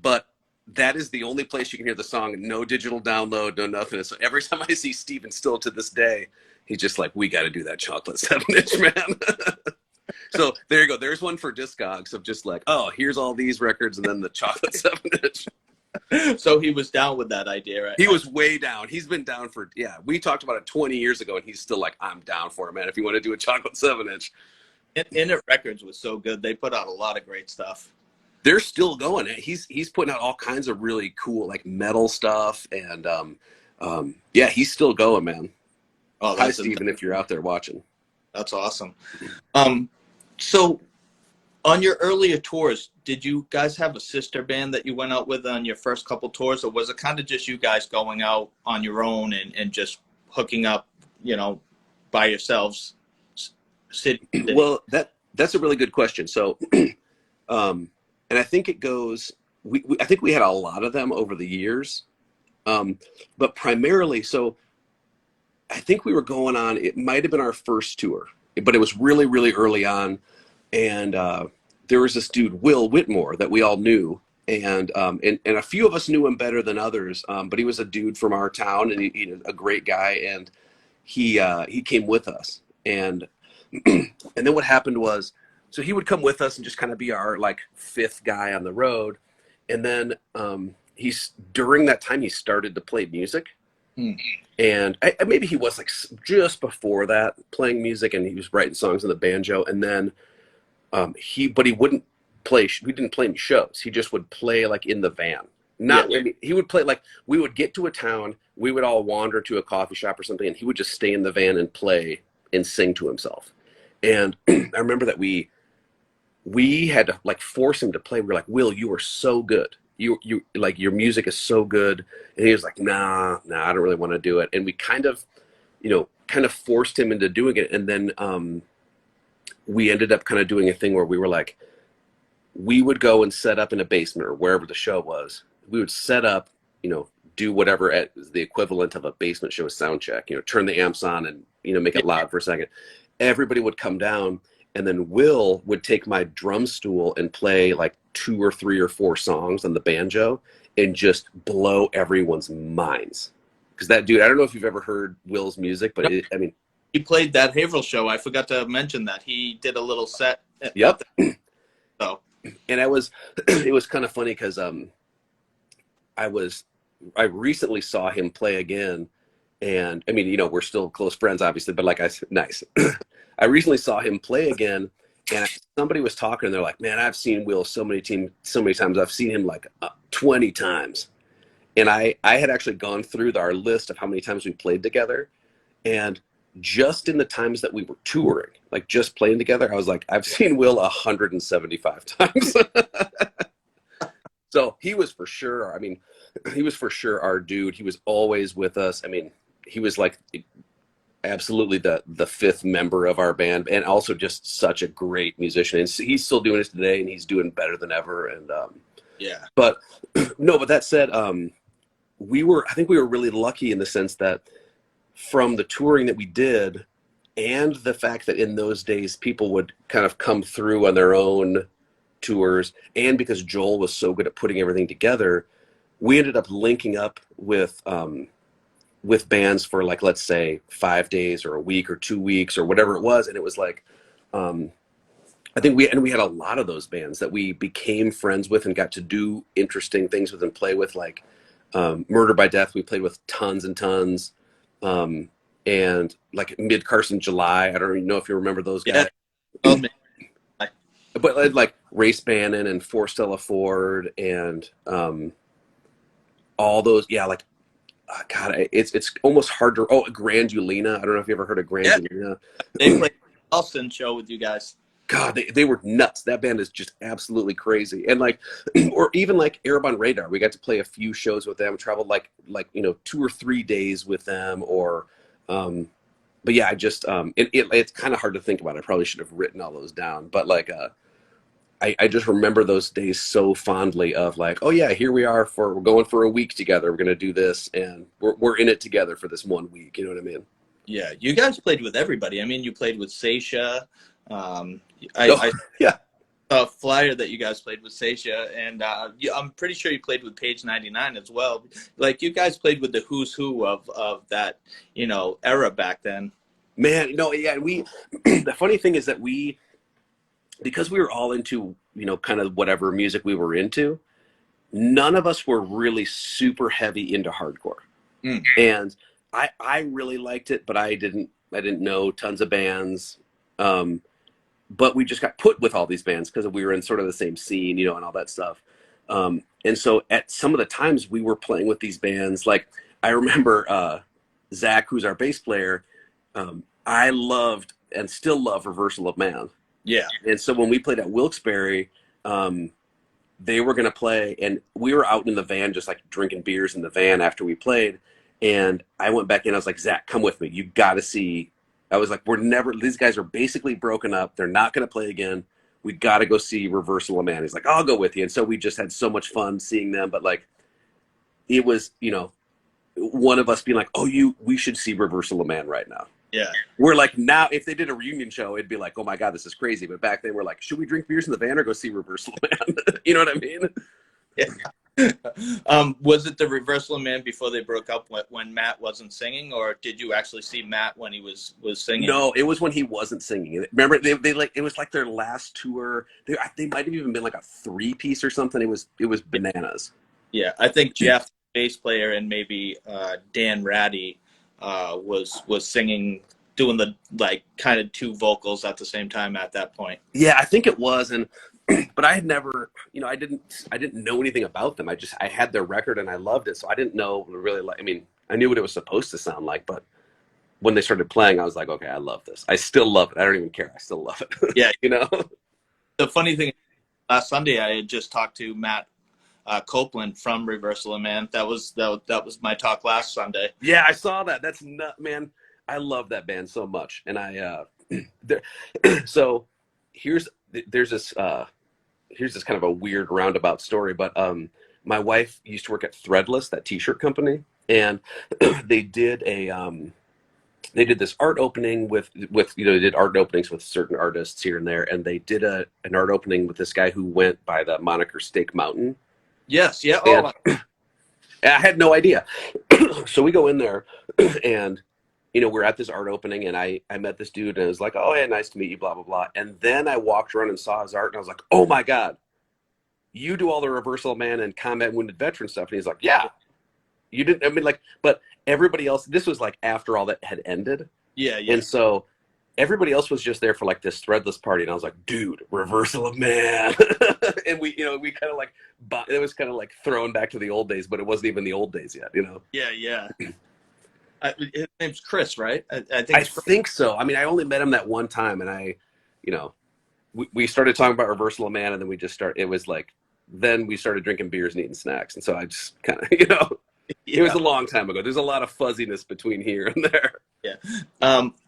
But that is the only place you can hear the song. No digital download, no nothing. So every time I see Steven still to this day, he's just like, we got to do that chocolate 7-inch, man. So there you go. There's one for Discogs of just like, oh, here's all these records and then the chocolate 7-inch. So he was down with that idea, right? He was way down. He's been down for, we talked about it 20 years ago, and he's still like, I'm down for it, man, if you want to do a chocolate 7-inch. In It Records was so good. They put out a lot of great stuff. They're still going. He's putting out all kinds of really cool, like, metal stuff, and, he's still going, man. Oh, hi, Steven, if you're out there watching. That's awesome. So on your earlier tours, did you guys have a sister band that you went out with on your first couple tours, or was it kind of just you guys going out on your own and just hooking up, by yourselves? Well, that's a really good question. So, and I think it goes, I think we had a lot of them over the years, but primarily, so I think we were going on, it might have been our first tour, but it was really, really early on. And there was this dude, Will Whitmore, that we all knew. And a few of us knew him better than others. But he was a dude from our town, and he a great guy. And he came with us. And then what happened was so he would come with us and just kind of be our like fifth guy on the road. And then during that time he started to play music. And maybe he was like just before that playing music, and he was writing songs on the banjo. And then he wouldn't play. We didn't play any shows. He just would play like in the van. I mean, he would play like we would get to a town, we would all wander to a coffee shop or something, and he would just stay in the van and play and sing to himself. And I remember that we had to like force him to play. We were like, Will, you are so good. You like, your music is so good. And he was like, nah, I don't really want to do it. And we kind of forced him into doing it. And then we ended up kind of doing a thing where we were like, we would go and set up in a basement or wherever the show was. We would set up, do whatever at the equivalent of a basement show, sound check, turn the amps on and, make it loud for a second. Everybody would come down, and then Will would take my drum stool and play like 2 or 3 or 4 songs on the banjo and just blow everyone's minds. Because that dude, I don't know if you've ever heard Will's music, but he played that Haverhill show. I forgot to mention that he did a little set. Yep. So, and it was kind of funny because I recently saw him play again, and I mean, we're still close friends, obviously, but like I said, nice. I recently saw him play again, and somebody was talking, and they're like, "Man, I've seen Will so many times. I've seen him like 20 times." And I had actually gone through our list of how many times we played together, and just in the times that we were touring, like just playing together, I was like, I've seen Will 175 times. So he was for sure. I mean, he was for sure our dude. He was always with us. I mean, he was like absolutely the fifth member of our band, and also just such a great musician. And he's still doing this today, and he's doing better than ever. And yeah. But no, but that said, I think we were really lucky in the sense that from the touring that we did, and the fact that in those days people would kind of come through on their own tours, and because Joel was so good at putting everything together, we ended up linking up with bands for like, let's say 5 days or a week or 2 weeks or whatever it was. And it was like, I think we had a lot of those bands that we became friends with and got to do interesting things with and play with, like Murder by Death. We played with tons and tons. And like Mid Carson July. I don't even know if you remember those guys. Yeah. But like Race Bannon and Forstella Ford and all those, like God, it's almost hard to. Oh, Grand Ulina. I don't know if you ever heard of Grand Ulina. They played a Austin show with you guys. God, they were nuts. That band is just absolutely crazy. And like, or even like Erebon Radar, we got to play a few shows with them. Traveled like 2 or 3 days with them. Or, but yeah, I just it's kind of hard to think about. I probably should have written all those down. But like, I just remember those days so fondly of like, oh yeah, here we are we're going for a week together. We're gonna do this, and we're in it together for this 1 week. You know what I mean? Yeah, you guys played with everybody. I mean, you played with Seisha. Yeah. A flyer that you guys played with Seisha, and I'm pretty sure you played with Page 99 as well. Like, you guys played with the who's who of that era back then. Man, yeah. The funny thing is that because we were all into, kind of whatever music we were into, none of us were really super heavy into hardcore. And I really liked it, but I didn't know tons of bands. But we just got put with all these bands because we were in sort of the same scene, and all that stuff. And so at some of the times we were playing with these bands, like I remember Zach, who's our bass player, I loved and still love Reversal of Man. Yeah. And so when we played at Wilkes-Barre, they were going to play, and we were out in the van just like drinking beers in the van after we played. And I went back in, I was like, Zach, come with me. You got to see. I was like, these guys are basically broken up. They're not going to play again. We got to go see Reversal of Man. He's like, I'll go with you. And so we just had so much fun seeing them. But like, it was, one of us being like, we should see Reversal of Man right now. Yeah. We're like, now, if they did a reunion show, it'd be like, oh my God, this is crazy. But back then we're like, should we drink beers in the van or go see Reversal of Man? You know what I mean? Yeah. Was it the Reversal Man before they broke up when Matt wasn't singing, or did you actually see Matt when he was singing? No, it was when he wasn't singing. Remember, they like it was like their last tour. They might have even been like a 3-piece or something. It was bananas. Yeah, I think Jeff, the bass player, and maybe Dan Ratty was singing, doing the like kind of two vocals at the same time at that point. Yeah, I think it was, and but I had never, I didn't know anything about them. I had their record and I loved it, so I didn't know really. Like, I mean, I knew what it was supposed to sound like, but when they started playing, I was like, okay, I love this. I still love it. I don't even care. I still love it. Yeah. The funny thing, last Sunday I had just talked to Matt Copeland from Reversal Man. That was my talk last Sunday. Yeah, I saw that. That's nut, man. I love that band so much, and so here's this kind of a weird roundabout story, but my wife used to work at Threadless, that T-shirt company, and they did this art opening with they did art openings with certain artists here and there, and they did an art opening with this guy who went by the moniker Steak Mountain. Yes, yeah. And I had no idea. So we go in there, and we're at this art opening, and I met this dude, and I was like, oh, yeah, nice to meet you, blah, blah, blah. And then I walked around and saw his art, and I was like, oh, my God, you do all the Reversal Man and Combat Wounded Veteran stuff. And he's like, yeah. You didn't, I mean, like, but everybody else, this was like after all that had ended. Yeah, yeah. And so everybody else was just there for like this Threadless party, and I was like, dude, Reversal Man. And we kind of like, it was kind of like thrown back to the old days, but it wasn't even the old days yet, Yeah, yeah. His name's Chris, right? I think so. I mean, I only met him that one time, and we started talking about Reversal Man, and then it was like, then we started drinking beers and eating snacks, and so I just kind of, It was a long time ago. There's a lot of fuzziness between here and there. Yeah.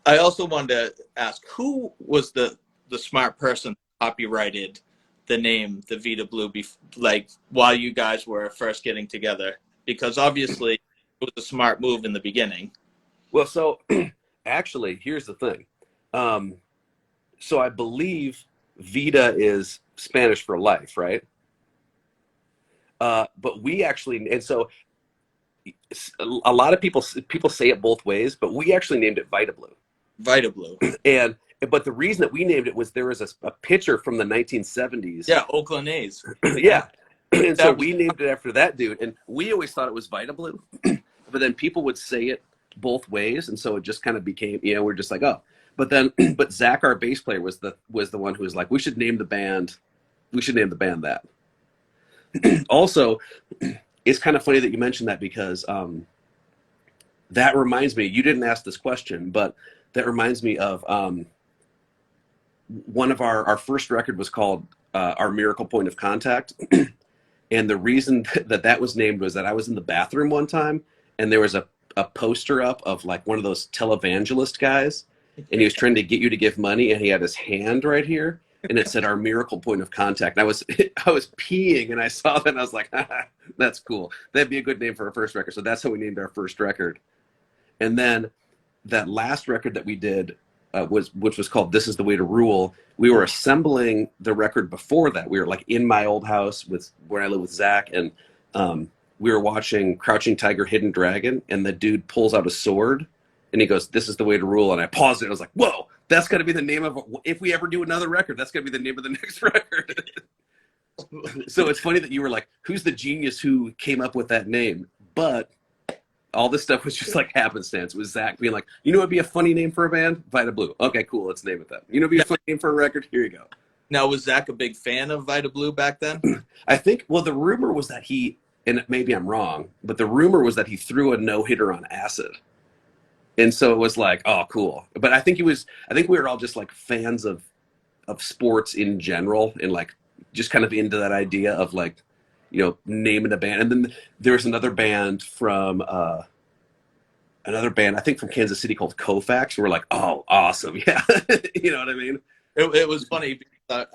I also wanted to ask, who was the smart person who copyrighted the name, the Vidablue, like while you guys were first getting together? Because obviously it was a smart move in the beginning. Well, so actually, here's the thing. So I believe Vida is Spanish for life, right? But we actually, and so a lot of people say it both ways, but we actually named it Vidablue. Vidablue. But the reason that we named it was there was a pitcher from the 1970s. Yeah, Oakland A's. Yeah. And so we named it after that dude. And we always thought it was Vidablue. But then people would say it both ways. And so it just kind of became, we're just like, oh. But Zach, our bass player, was the one who was like, we should name the band that. Also, it's kind of funny that you mentioned that, because that reminds me, you didn't ask this question, but that reminds me of one of our first record was called Our Miracle Point of Contact. And the reason that was named was that I was in the bathroom one time, and there was a poster up of like one of those televangelist guys, and he was trying to get you to give money, and he had his hand right here, and it said Our Miracle Point of Contact. And I was peeing, and I saw that, and I was like, that's cool. That'd be a good name for our first record. So that's how we named our first record. And then that last record that we did, which was called This Is the Way to Rule, we were assembling the record before that. We were like in my old house where I live with Zach, and we were watching Crouching Tiger, Hidden Dragon, and the dude pulls out a sword, and he goes, "This is the way to rule." And I paused it. I was like, whoa, that's got to be the name of, if we ever do another record, that's got to be the name of the next record. So it's funny that you were like, who's the genius who came up with that name? But all this stuff was just like happenstance. It was Zach being like, what'd be a funny name for a band? Vidablue. Okay, cool. Let's name it that. What'd be a funny name for a record? Here you go. Now, was Zach a big fan of Vidablue back then? I think, well, the rumor was that and maybe I'm wrong, but the rumor was that he threw a no-hitter on acid. And so it was like, oh, cool. But I think we were all just like fans of sports in general, and like just kind of into that idea of like, naming a band. And then there was another band I think from Kansas City called Koufax. We're like, oh, awesome. Yeah. You know what I mean? It was funny because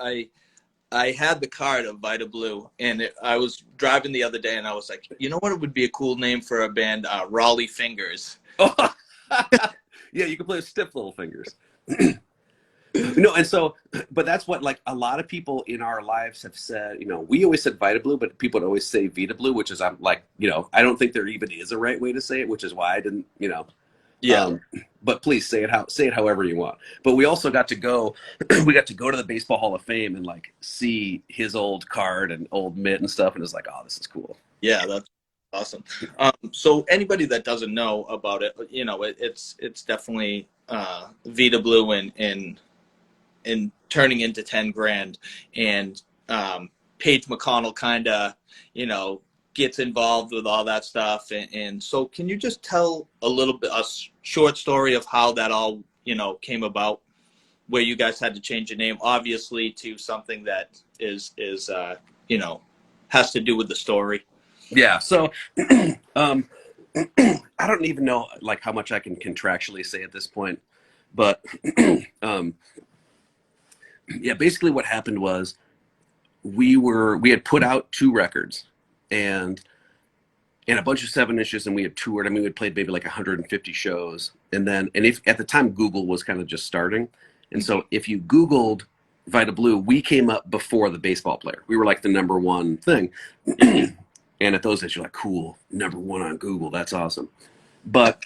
I had the card of Vidablue, and I was driving the other day, and I was like, you know what? It would be a cool name for a band, Raleigh Fingers. Oh. Yeah, you can play with Stiff Little Fingers. No, and so, but that's what like a lot of people in our lives have said. We always said Vidablue, but people would always say Vidablue, which is I'm like, I don't think there even is a right way to say it, which is why I didn't. Yeah. But please say it however you want. But we also got to go, we got to go to the Baseball Hall of Fame and like see his old card and old mitt and stuff, and it's like, oh, this is cool. Yeah, that's awesome. So anybody that doesn't know about it, it's definitely Vidablue and turning into 10 grand, and Paige McConnell kind of, gets involved with all that stuff. And so can you just tell a short story of how that all, came about, where you guys had to change your name, obviously, to something that is has to do with the story? Yeah. So, um, I don't even know like how much I can contractually say at this point, but um, yeah, basically what happened was we had put out 2 records and a bunch of 7 inches, and we had toured. I mean, we had played maybe like 150 shows, and if at the time Google was kind of just starting, and so if you Googled Vidablue, we came up before the baseball player. We were like the #1 thing, and at those days you're like, cool, #1 on Google, that's awesome. But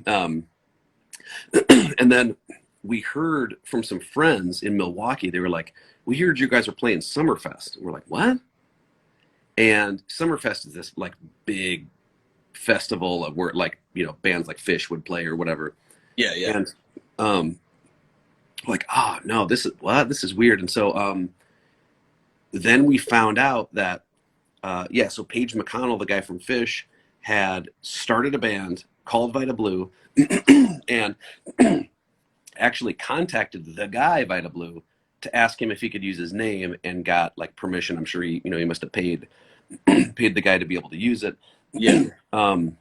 um, and then we heard from some friends in Milwaukee. They were like, we heard you guys are playing Summerfest. And we're like, what? And Summerfest is this like big festival of where like bands like Fish would play or whatever. Yeah, yeah. And like, oh no, this is weird. And so then we found out that so Paige McConnell, the guy from Fish, had started a band called Vidablue and actually contacted the guy Vidablue to ask him if he could use his name, and got like permission. I'm sure he must have paid the guy to be able to use it. Yeah. But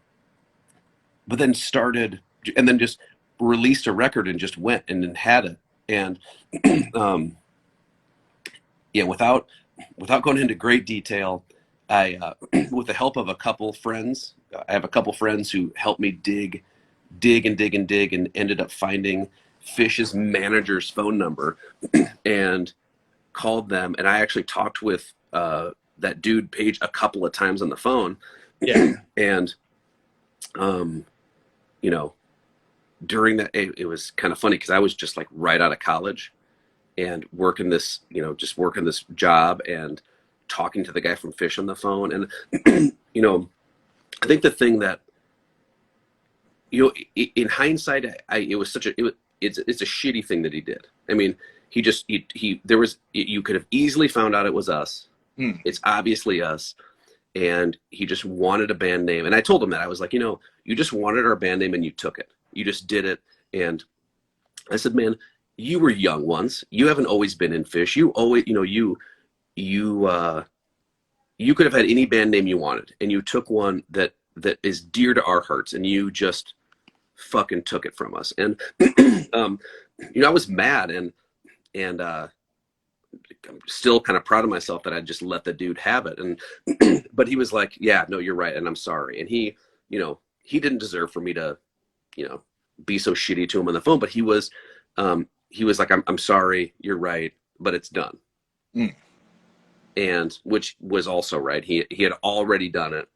then just released a record and just went and then had it. And without going into great detail, I with the help of a couple friends, I have a couple friends who helped me dig and ended up finding Fish's manager's phone number and called them. And I actually talked with that dude Paige a couple of times on the phone. Yeah. And during that, it was kind of funny because I was just like right out of college and working this job and talking to the guy from Fish on the phone. And I think the thing that in hindsight, it's a shitty thing that he did. I mean, you could have easily found out it was us. It's obviously us. And he just wanted a band name. And I told him that. I was like, you just wanted our band name and you took it. You just did it. And I said, man, you were young once. You haven't always been in Fish. You always, you could have had any band name you wanted. And you took one that is dear to our hearts. And you just fucking took it from us. And, I was mad and I'm still kind of proud of myself that I just let the dude have it. And, but he was like, yeah, no, you're right. And I'm sorry. And he didn't deserve for me to, be so shitty to him on the phone, but he was like, I'm sorry, you're right, but it's done. And which was also right. He had already done it.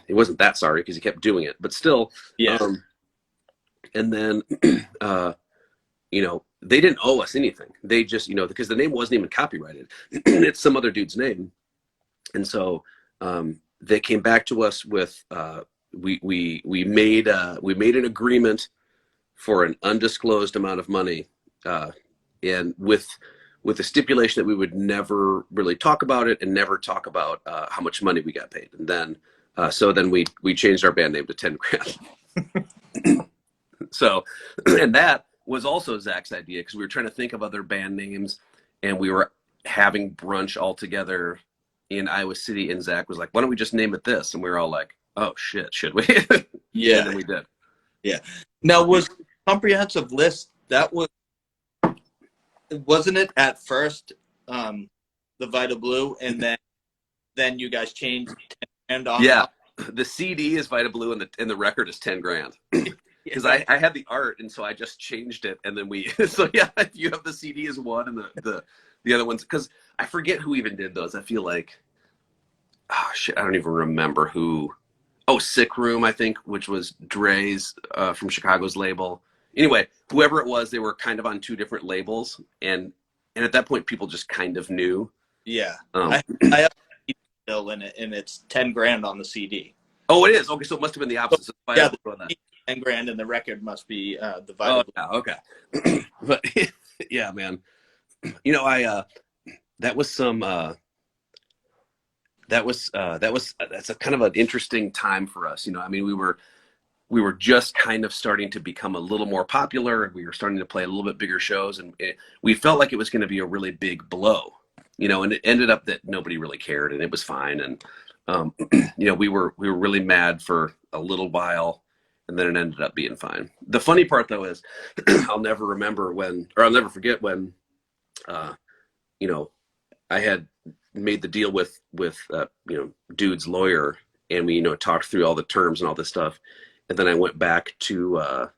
He wasn't that sorry because he kept doing it, but still, Yeah. And then, they didn't owe us anything. They just, because the name wasn't even copyrighted. It's some other dude's name. And so they came back to us with we made an agreement for an undisclosed amount of money, and with the stipulation that we would never really talk about it and never talk about how much money we got paid. And then then we changed our band name to 10 grand. So, and that was also Zach's idea because we were trying to think of other band names, and we were having brunch all together in Iowa City, and Zach was like, why don't we just name it this? And we were all like, oh shit, should we? Yeah. And then we did. Yeah. Now, was comprehensive list, wasn't it at first the Vidablue, and then you guys changed 10 grand off? Yeah. The CD is Vidablue and the record is 10 grand. because I had the art, and so I just changed it, and then we so yeah, you have the CD as one, and the other ones, because I forget who even did those. I feel like, oh shit, I don't even remember who. Oh, Sick Room, I think, which was Dre's from Chicago's label. Anyway, whoever it was, they were kind of on two different labels, and at that point, people just kind of knew. Yeah, I have a bill in it, and it's 10 grand on the CD. Oh, it is. Okay, so it must have been the opposite. So yeah, 10 grand, and the record must be the Vidablue. Oh, yeah, okay. But yeah, man, you know, that was some that's a kind of an interesting time for us. You know, I mean, we were just kind of starting to become a little more popular, and we were starting to play a little bit bigger shows, and we felt like it was going to be a really big blow, you know, and it ended up that nobody really cared, and it was fine. And you know, we were really mad for a little while, and then it ended up being fine. The funny part, though, is I'll never forget when you know, I had made the deal with you know, Dude's lawyer, and we, you know, talked through all the terms and all this stuff, and then I went back to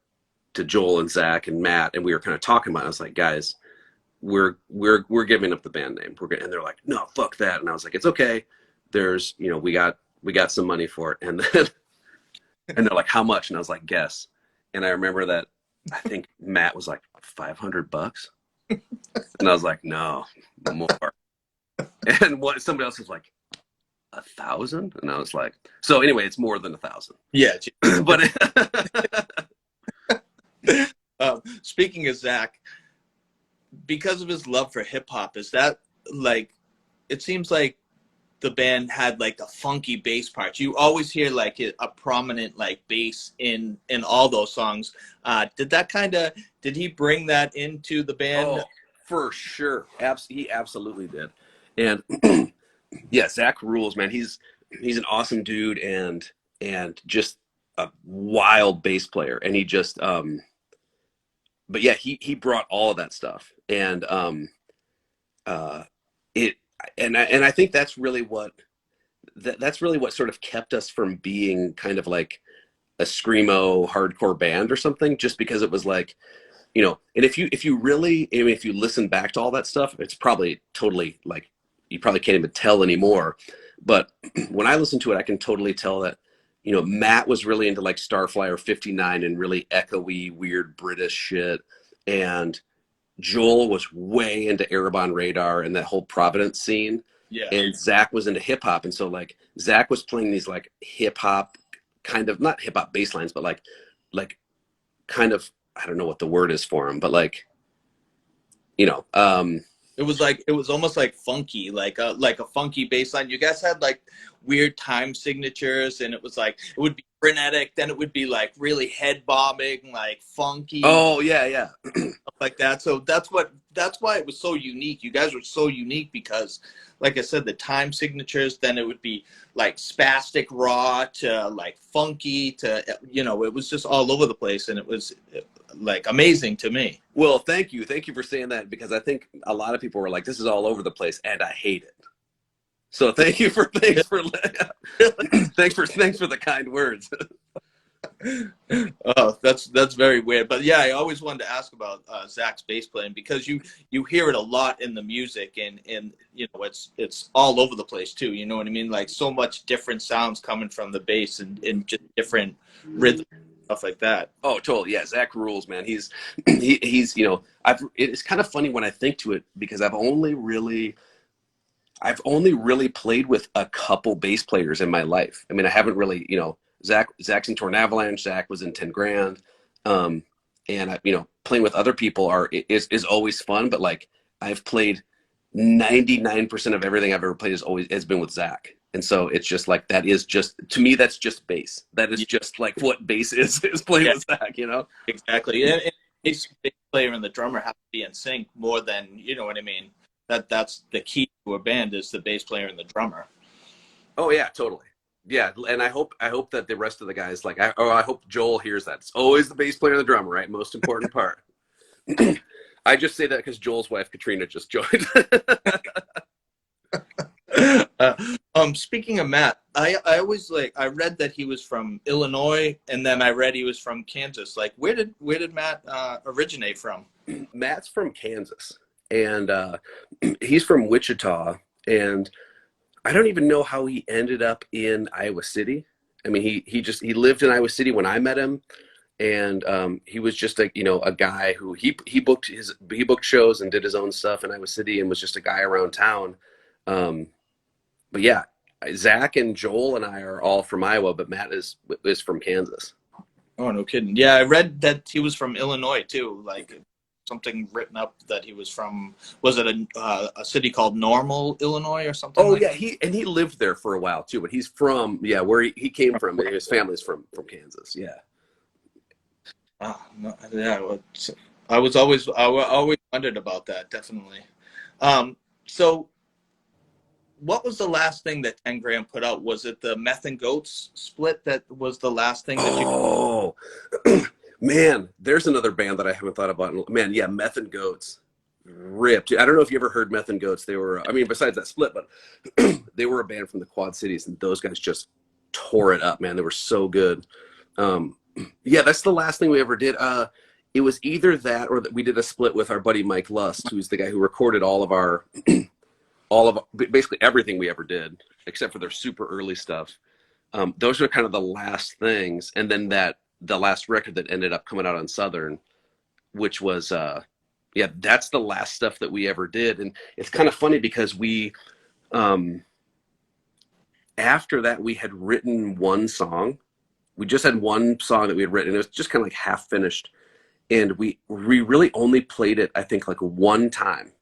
Joel and Zach and Matt, and we were kind of talking about it. I was like, guys, we're giving up the band name. And they're like, no, fuck that. And I was like, it's okay. There's, you know, we got some money for it. And then and they're like, how much? And I was like, guess. And I remember that I think Matt was like $500. And I was like, no, more. And somebody else was like, 1,000? And I was like, so anyway, it's more than 1,000. Yeah. But speaking of Zach, because of his love for hip hop, is that like, it seems like the band had like the funky bass parts. You always hear like a prominent like bass in all those songs. Did he bring that into the band? Oh, for sure. He absolutely did. And yeah, Zach rules, man. He's an awesome dude, and just a wild bass player. And he just but yeah, he brought all of that stuff. And I think that's really what sort of kept us from being kind of like a screamo hardcore band or something, just because it was like, you know, and if you really, I mean, if you listen back to all that stuff, it's probably totally like, you probably can't even tell anymore. But when I listen to it, I can totally tell that, you know, Matt was really into like Starflyer 59 and really echoey, weird British shit. And Joel was way into Erebon Radar and that whole Providence scene. Yeah. And Zach was into hip hop. And so like Zach was playing these like hip hop kind of, not hip hop bass lines, but like kind of, I don't know what the word is for him, but like, you know, it was almost like funky, like a funky bass line. You guys had like weird time signatures, and it was like, it would be frenetic, then it would be like really head bobbing, like funky. Oh yeah. Stuff like that. So that's why it was so unique. You guys were so unique because, like I said, the time signatures, then it would be like spastic raw to like funky to, you know, it was just all over the place, and it was like amazing to me. Well, thank you for saying that, because I think a lot of people were like, this is all over the place, and I hate it. So thanks for thanks for the kind words. Oh, that's very weird. But yeah, I always wanted to ask about Zach's bass playing, because you hear it a lot in the music, and you know, it's all over the place too. You know what I mean? Like so much different sounds coming from the bass, and just different rhythms, stuff like that. Oh, totally. Yeah, Zach rules, man. He's you know, it's kind of funny when I think to it, because I've only really played with a couple bass players in my life. I mean, I haven't really, you know, Zach's in Tornavalanche, Zach was in 10 Grand. And I, you know, playing with other people is always fun, but like I've played 99% of everything I've ever played has been with Zach. And so it's just like, that is just, to me, that's just bass. That is just like what bass is playing with Zach, you know? Exactly. And bass player and the drummer have to be in sync more than, you know what I mean? That's the key to a band, is the bass player and the drummer. Oh yeah, totally. Yeah, and I hope that the rest of the guys, like, I hope Joel hears that. It's always the bass player and the drummer, right? Most important part. I just say that because Joel's wife Katrina just joined. Speaking of Matt, I always I read that he was from Illinois, and then I read he was from Kansas. Like, where did Matt originate from? Matt's from Kansas, and he's from Wichita, and I don't even know how he ended up in Iowa City. I mean, he lived in Iowa City when I met him, and he was just a guy who he booked shows and did his own stuff in Iowa City, and was just a guy around town. But yeah, Zach and Joel and I are all from Iowa, but Matt is from Kansas. Oh, no kidding. Yeah, I read that he was from Illinois too. Like, something written up that he was from. Was it a city called Normal, Illinois, or something? Oh like yeah, that? he lived there for a while too, but he's from where he came from. His family's from Kansas. Yeah. Oh, no, yeah. I always wondered about that. Definitely. So, what was the last thing that 10 Grand put out? Was it the Meth and Goats split that was the last thing that you? Oh, man, there's another band that I haven't thought about. Man, yeah, Meth and Goats ripped. I don't know if you ever heard Meth and Goats. They were, I mean, besides that split, but they were a band from the Quad Cities, and those guys just tore it up, man. They were so good. Yeah, that's the last thing we ever did. It was either that or that we did a split with our buddy Mike Lust, who's the guy who recorded all of basically everything we ever did, except for their super early stuff. Those are kind of the last things. And then the last record that ended up coming out on Southern, which was, that's the last stuff that we ever did. And it's kind of funny because we, after that, we had written one song. We just had one song that we had written. It was just kind of like half finished. And we really only played it, I think, like one time.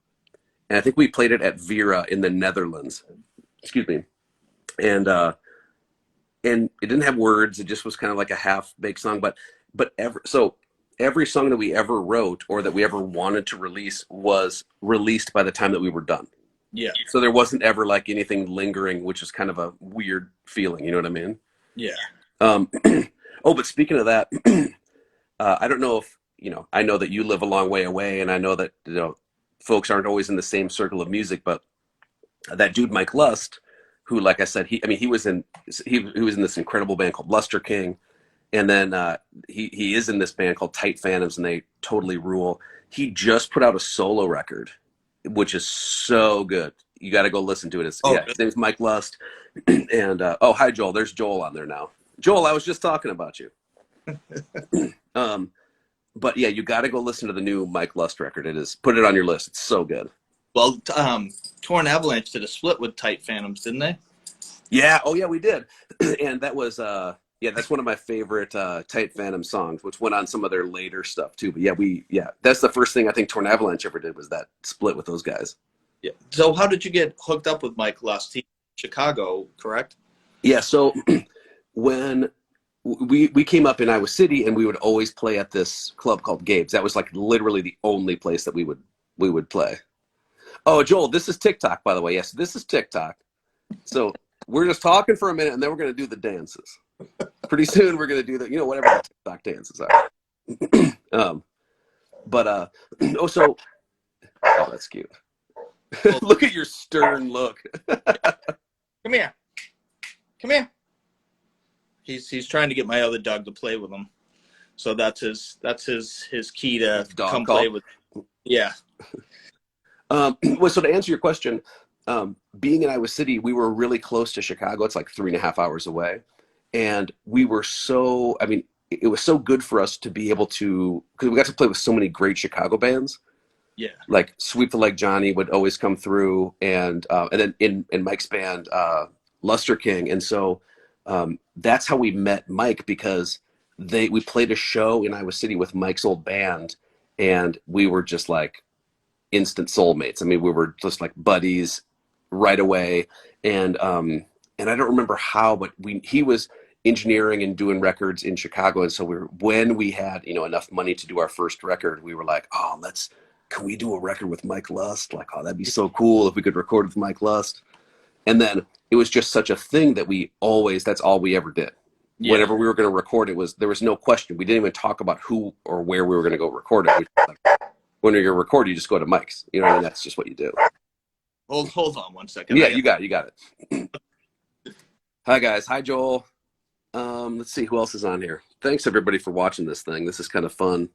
And I think we played it at Vera in the Netherlands. Excuse me. And it didn't have words. It just was kind of like a half-baked song. But every song that we ever wrote or that we ever wanted to release was released by the time that we were done. Yeah. So there wasn't ever like anything lingering, which is kind of a weird feeling. You know what I mean? Yeah. But speaking of that, I don't know if, I know that you live a long way away, and I know that, folks aren't always in the same circle of music, but that dude, Mike Lust, who, like I said, he was in this incredible band called Luster King. And then he is in this band called Tight Phantoms, and they totally rule. He just put out a solo record, which is so good. You got to go listen to it. His name's Mike Lust. And, hi, Joel. There's Joel on there now. Joel, I was just talking about you. But yeah, you got to go listen to the new Mike Lust record. Put it on your list. It's so good. Well, Tornavalanche did a split with Tight Phantoms, didn't they? Yeah. Oh yeah, we did. And that was, that's one of my favorite Tight Phantom songs, which went on some of their later stuff too. But yeah, that's the first thing I think Tornavalanche ever did was that split with those guys. Yeah. So how did you get hooked up with Mike Lust? He's in Chicago, correct? Yeah. So when we came up in Iowa City, and we would always play at this club called Gabe's. That was like literally the only place that we would play. Oh, Joel, this is TikTok, by the way. Yes, this is TikTok. So we're just talking for a minute, and then we're going to do the dances. Pretty soon we're going to do the, whatever the TikTok dances are. That's cute. Look at your stern look. Come here. He's trying to get my other dog to play with him. So that's his key to come play with. Yeah. So to answer your question, being in Iowa City, we were really close to Chicago. It's like 3.5 hours away. And we were it was so good for us to be able to, because we got to play with so many great Chicago bands. Yeah. Like Sweep the Leg Johnny would always come through, and then in Mike's band, Luster King. And so that's how we met Mike, because we played a show in Iowa City with Mike's old band, and we were just like instant soulmates. I mean, we were just like buddies right away. And I don't remember how, but he was engineering and doing records in Chicago. And so when we had, enough money to do our first record, we were like, oh, can we do a record with Mike Lust? Like, oh, that'd be so cool if we could record with Mike Lust. And then it was just such a thing that that's all we ever did. Yeah. Whenever we were going to record, there was no question. We didn't even talk about who or where we were going to go record it. When you're going to record, you just go to Mike's. That's just what you do. Hold on one second. Yeah, you got it. Hi guys. Hi Joel. Let's see who else is on here. Thanks everybody for watching this thing. This is kind of fun.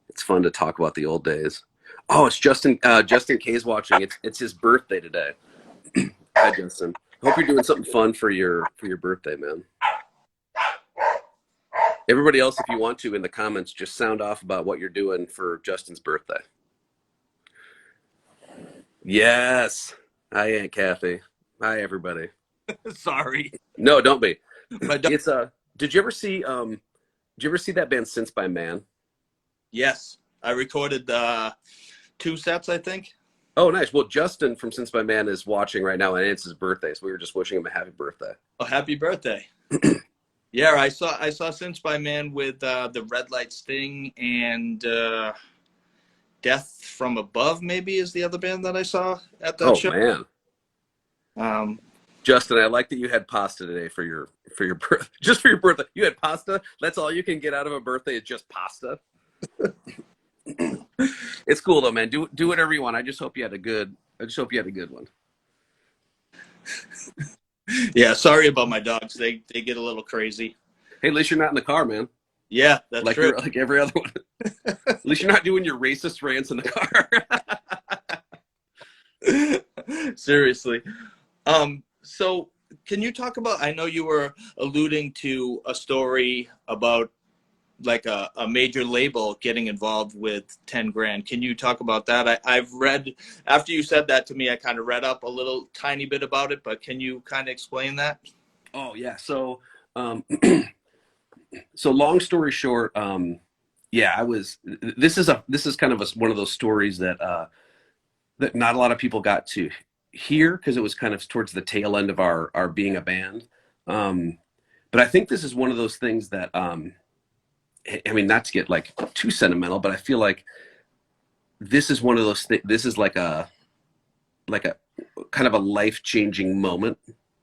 It's fun to talk about the old days. Oh, it's Justin. Justin K's watching. It's his birthday today. Hi Justin. Hope you're doing something fun for your birthday, man. Everybody else, if you want to, in the comments, just sound off about what you're doing for Justin's birthday. Yes. Hi Aunt Kathy. Hi everybody. Sorry. No, don't be. My dog. It's Did you ever see that band Since by Man? Yes, I recorded 2 sets, I think. Oh, nice. Well, Justin from Since by Man is watching right now, and it's his birthday, so we were just wishing him a happy birthday. Oh, happy birthday! Yeah, I saw Since by Man with the Red Light Sting and Death from Above. Maybe is the other band that I saw at that Oh show. man, Um, Justin, I like that you had pasta today for your birth, just for your birthday. You had pasta. That's all you can get out of a birthday is just pasta. It's cool though, man. Do whatever you want. I just hope you had a good one. yeah, sorry about my dogs. They get a little crazy. Hey, at least you're not in the car, man. Yeah, that's Like true. like every other one. At least you're not doing your racist rants in the car. Seriously. So can you talk about, I know you were alluding to a story about like a major label getting involved with 10 grand. Can you talk about that? I've read, after you said that to me, I kind of read up a little tiny bit about it, but can you kind of explain that? Oh yeah. So so long story short, yeah, this is kind of one of those stories that that not a lot of people got to hear because it was kind of towards the tail end of our being a band. But I think this is one of those things that I mean, not to get like too sentimental, but I feel like this is one of those this is like a kind of a life-changing moment,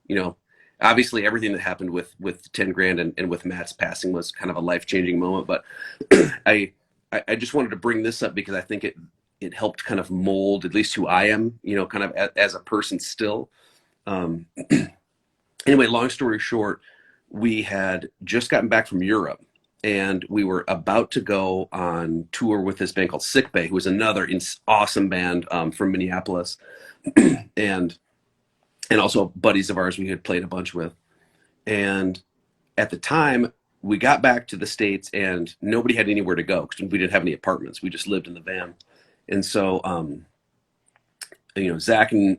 you know. Obviously everything that happened with 10 grand and with Matt's passing was kind of a life-changing moment, but I I just wanted to bring this up because I think it helped kind of mold at least who I am, you know, kind of as a person still. Um, anyway, long story short, we had just gotten back from Europe and we were about to go on tour with this band called Sick Bay, who was another awesome band from Minneapolis, and also buddies of ours we had played a bunch with. And at the time, we got back to the States and nobody had anywhere to go because we didn't have any apartments. We just lived in the van. And so, you know, Zach and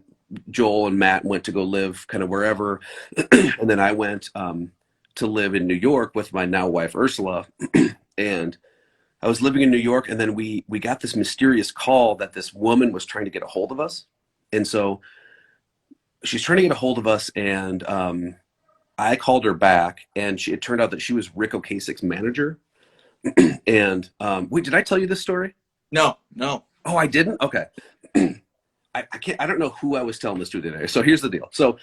Joel and Matt went to go live kind of wherever. And then I went to live in New York with my now wife, Ursula. And I was living in New York. And then we got this mysterious call that this woman was trying to get a hold of us. And so she's trying to get a hold of us. And I called her back, and it turned out that she was Rick Ocasek's manager. And wait, did I tell you this story? No, no. Oh, I didn't? Okay. I can't. I don't know who I was telling this to today. So here's the deal. So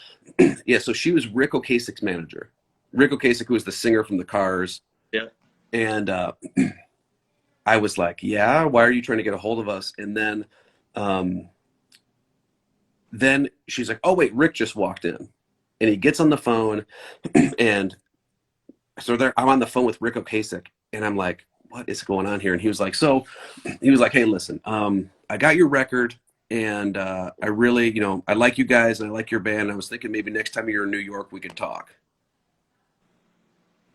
yeah, so she was Rick Ocasek's manager. Rick Ocasek, who was the singer from the Cars. Yeah. And I was like, yeah, why are you trying to get a hold of us? And then she's like, oh wait, Rick just walked in. And he gets on the phone, and so I'm on the phone with Rick Ocasek, and I'm like, what is going on here? And he was like, hey, listen, I got your record, and I really, you know, I like you guys, and I like your band. I was thinking maybe next time you're in New York, we could talk.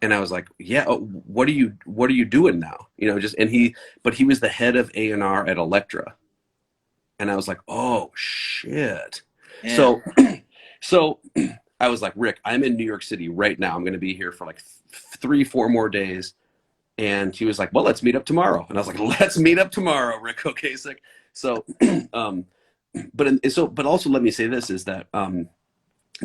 And I was like, yeah, what are you doing now? You know, but he was the head of A&R at Elektra. And I was like, oh shit. Yeah. So I was like, Rick, I'm in New York City right now. I'm going to be here for like 3-4 more days. And he was like, well, let's meet up tomorrow. And I was like, let's meet up tomorrow, Rick Ocasek. So, but also let me say this is that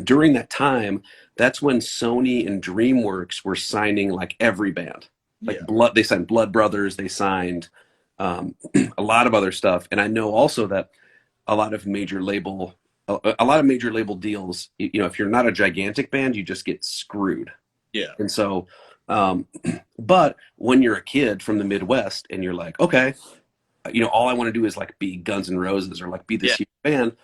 during that time, that's when Sony and DreamWorks were signing like every band. Like they signed Blood Brothers, they signed a lot of other stuff. And I know also that a lot of major label deals, you know, if you're not a gigantic band, you just get screwed. Yeah. And so, but when you're a kid from the Midwest and you're like, okay, you know, all I want to do is like be Guns N' Roses or like be this huge band.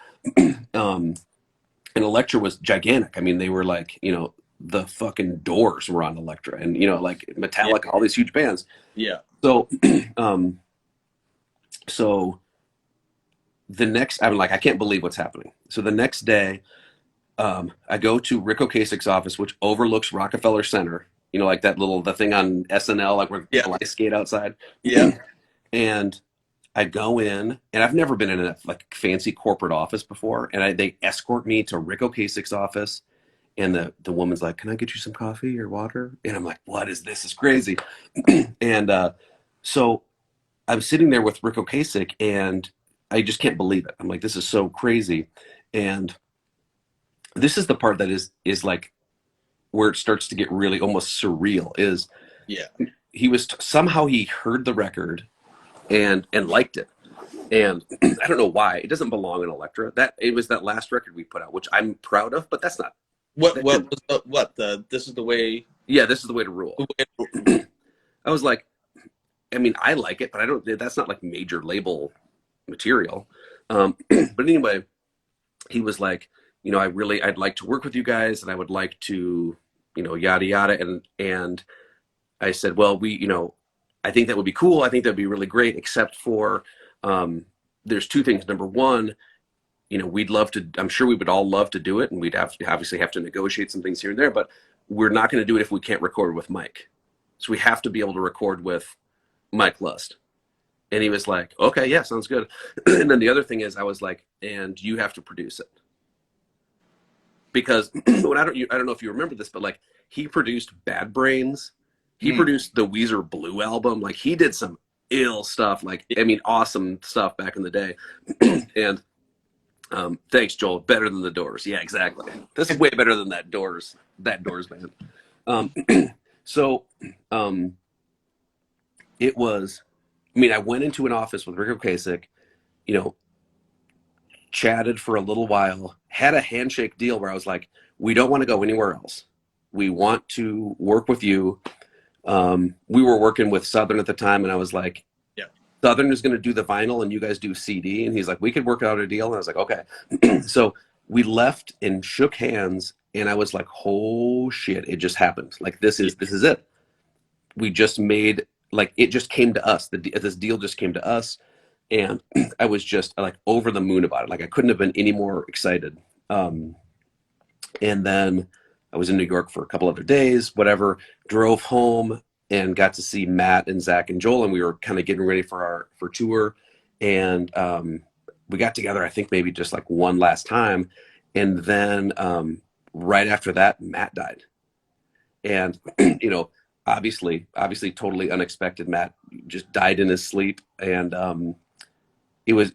And Elektra was gigantic. I mean, they were like, you know, the fucking Doors were on Elektra, and like Yeah. Metallica, all these huge bands. Yeah. So, so the next, I'm like, I can't believe what's happening. So the next day, I go to Rick Ocasek's office, which overlooks Rockefeller Center. Like the thing on SNL, like where Yeah. people ice skate outside. Yeah. And I go in, and I've never been in a like fancy corporate office before, and they escort me to Rick Ocasek's office, and the woman's like, "Can I get you some coffee or water?" And I'm like, "What is this? Is crazy." And so I'm sitting there with Rick Ocasek, and I just can't believe it. I'm like, "This is so crazy," and this is the part that is like where it starts to get really almost surreal. Is Yeah. somehow he heard the record and liked it. And I don't know why it doesn't belong in Elektra. That it was that last record we put out, which I'm proud of, but that's not. What was the this is the way? Yeah, this is the way to rule. The way I was like, I mean, I like it, but I don't. That's not like major label material. But anyway, he was like, I'd like to work with you guys, and I would like to, yada yada. And I said, well, I think that would be cool. I think that'd be really great, except for there's two things. Number one, we'd love to, I'm sure we would all love to do it, and we'd obviously have to negotiate some things here and there, but we're not going to do it if we can't record with Mike. So we have to be able to record with Mike Lust. And he was like, okay, yeah, sounds good. And then the other thing is, I was like, and you have to produce it. Because when I don't know if you remember this, but like he produced Bad Brains. He produced the Weezer Blue album. Like he did some ill stuff, like, I mean, awesome stuff back in the day. And thanks, Joel. Better than the Doors. Yeah, exactly. This is way better than that Doors band. So it was, I mean, I went into an office with Rick Ocasek, chatted for a little while, had a handshake deal where I was like, we don't want to go anywhere else. We want to work with you. We were working with Southern at the time, and I was like, yeah, Southern is going to do the vinyl and you guys do CD. And he's like, we could work out a deal. And I was like, okay. So we left and shook hands, and I was like, oh shit, it just happened. Like, this is it. We just made, like, it just came to us. This deal just came to us. And I was just like over the moon about it. Like, I couldn't have been any more excited. And then I was in New York for a couple other days, whatever, drove home and got to see Matt and Zach and Joel. And we were kind of getting ready for tour. And we got together, I think maybe just like one last time. And then right after that, Matt died. And, obviously totally unexpected. Matt just died in his sleep. And it was,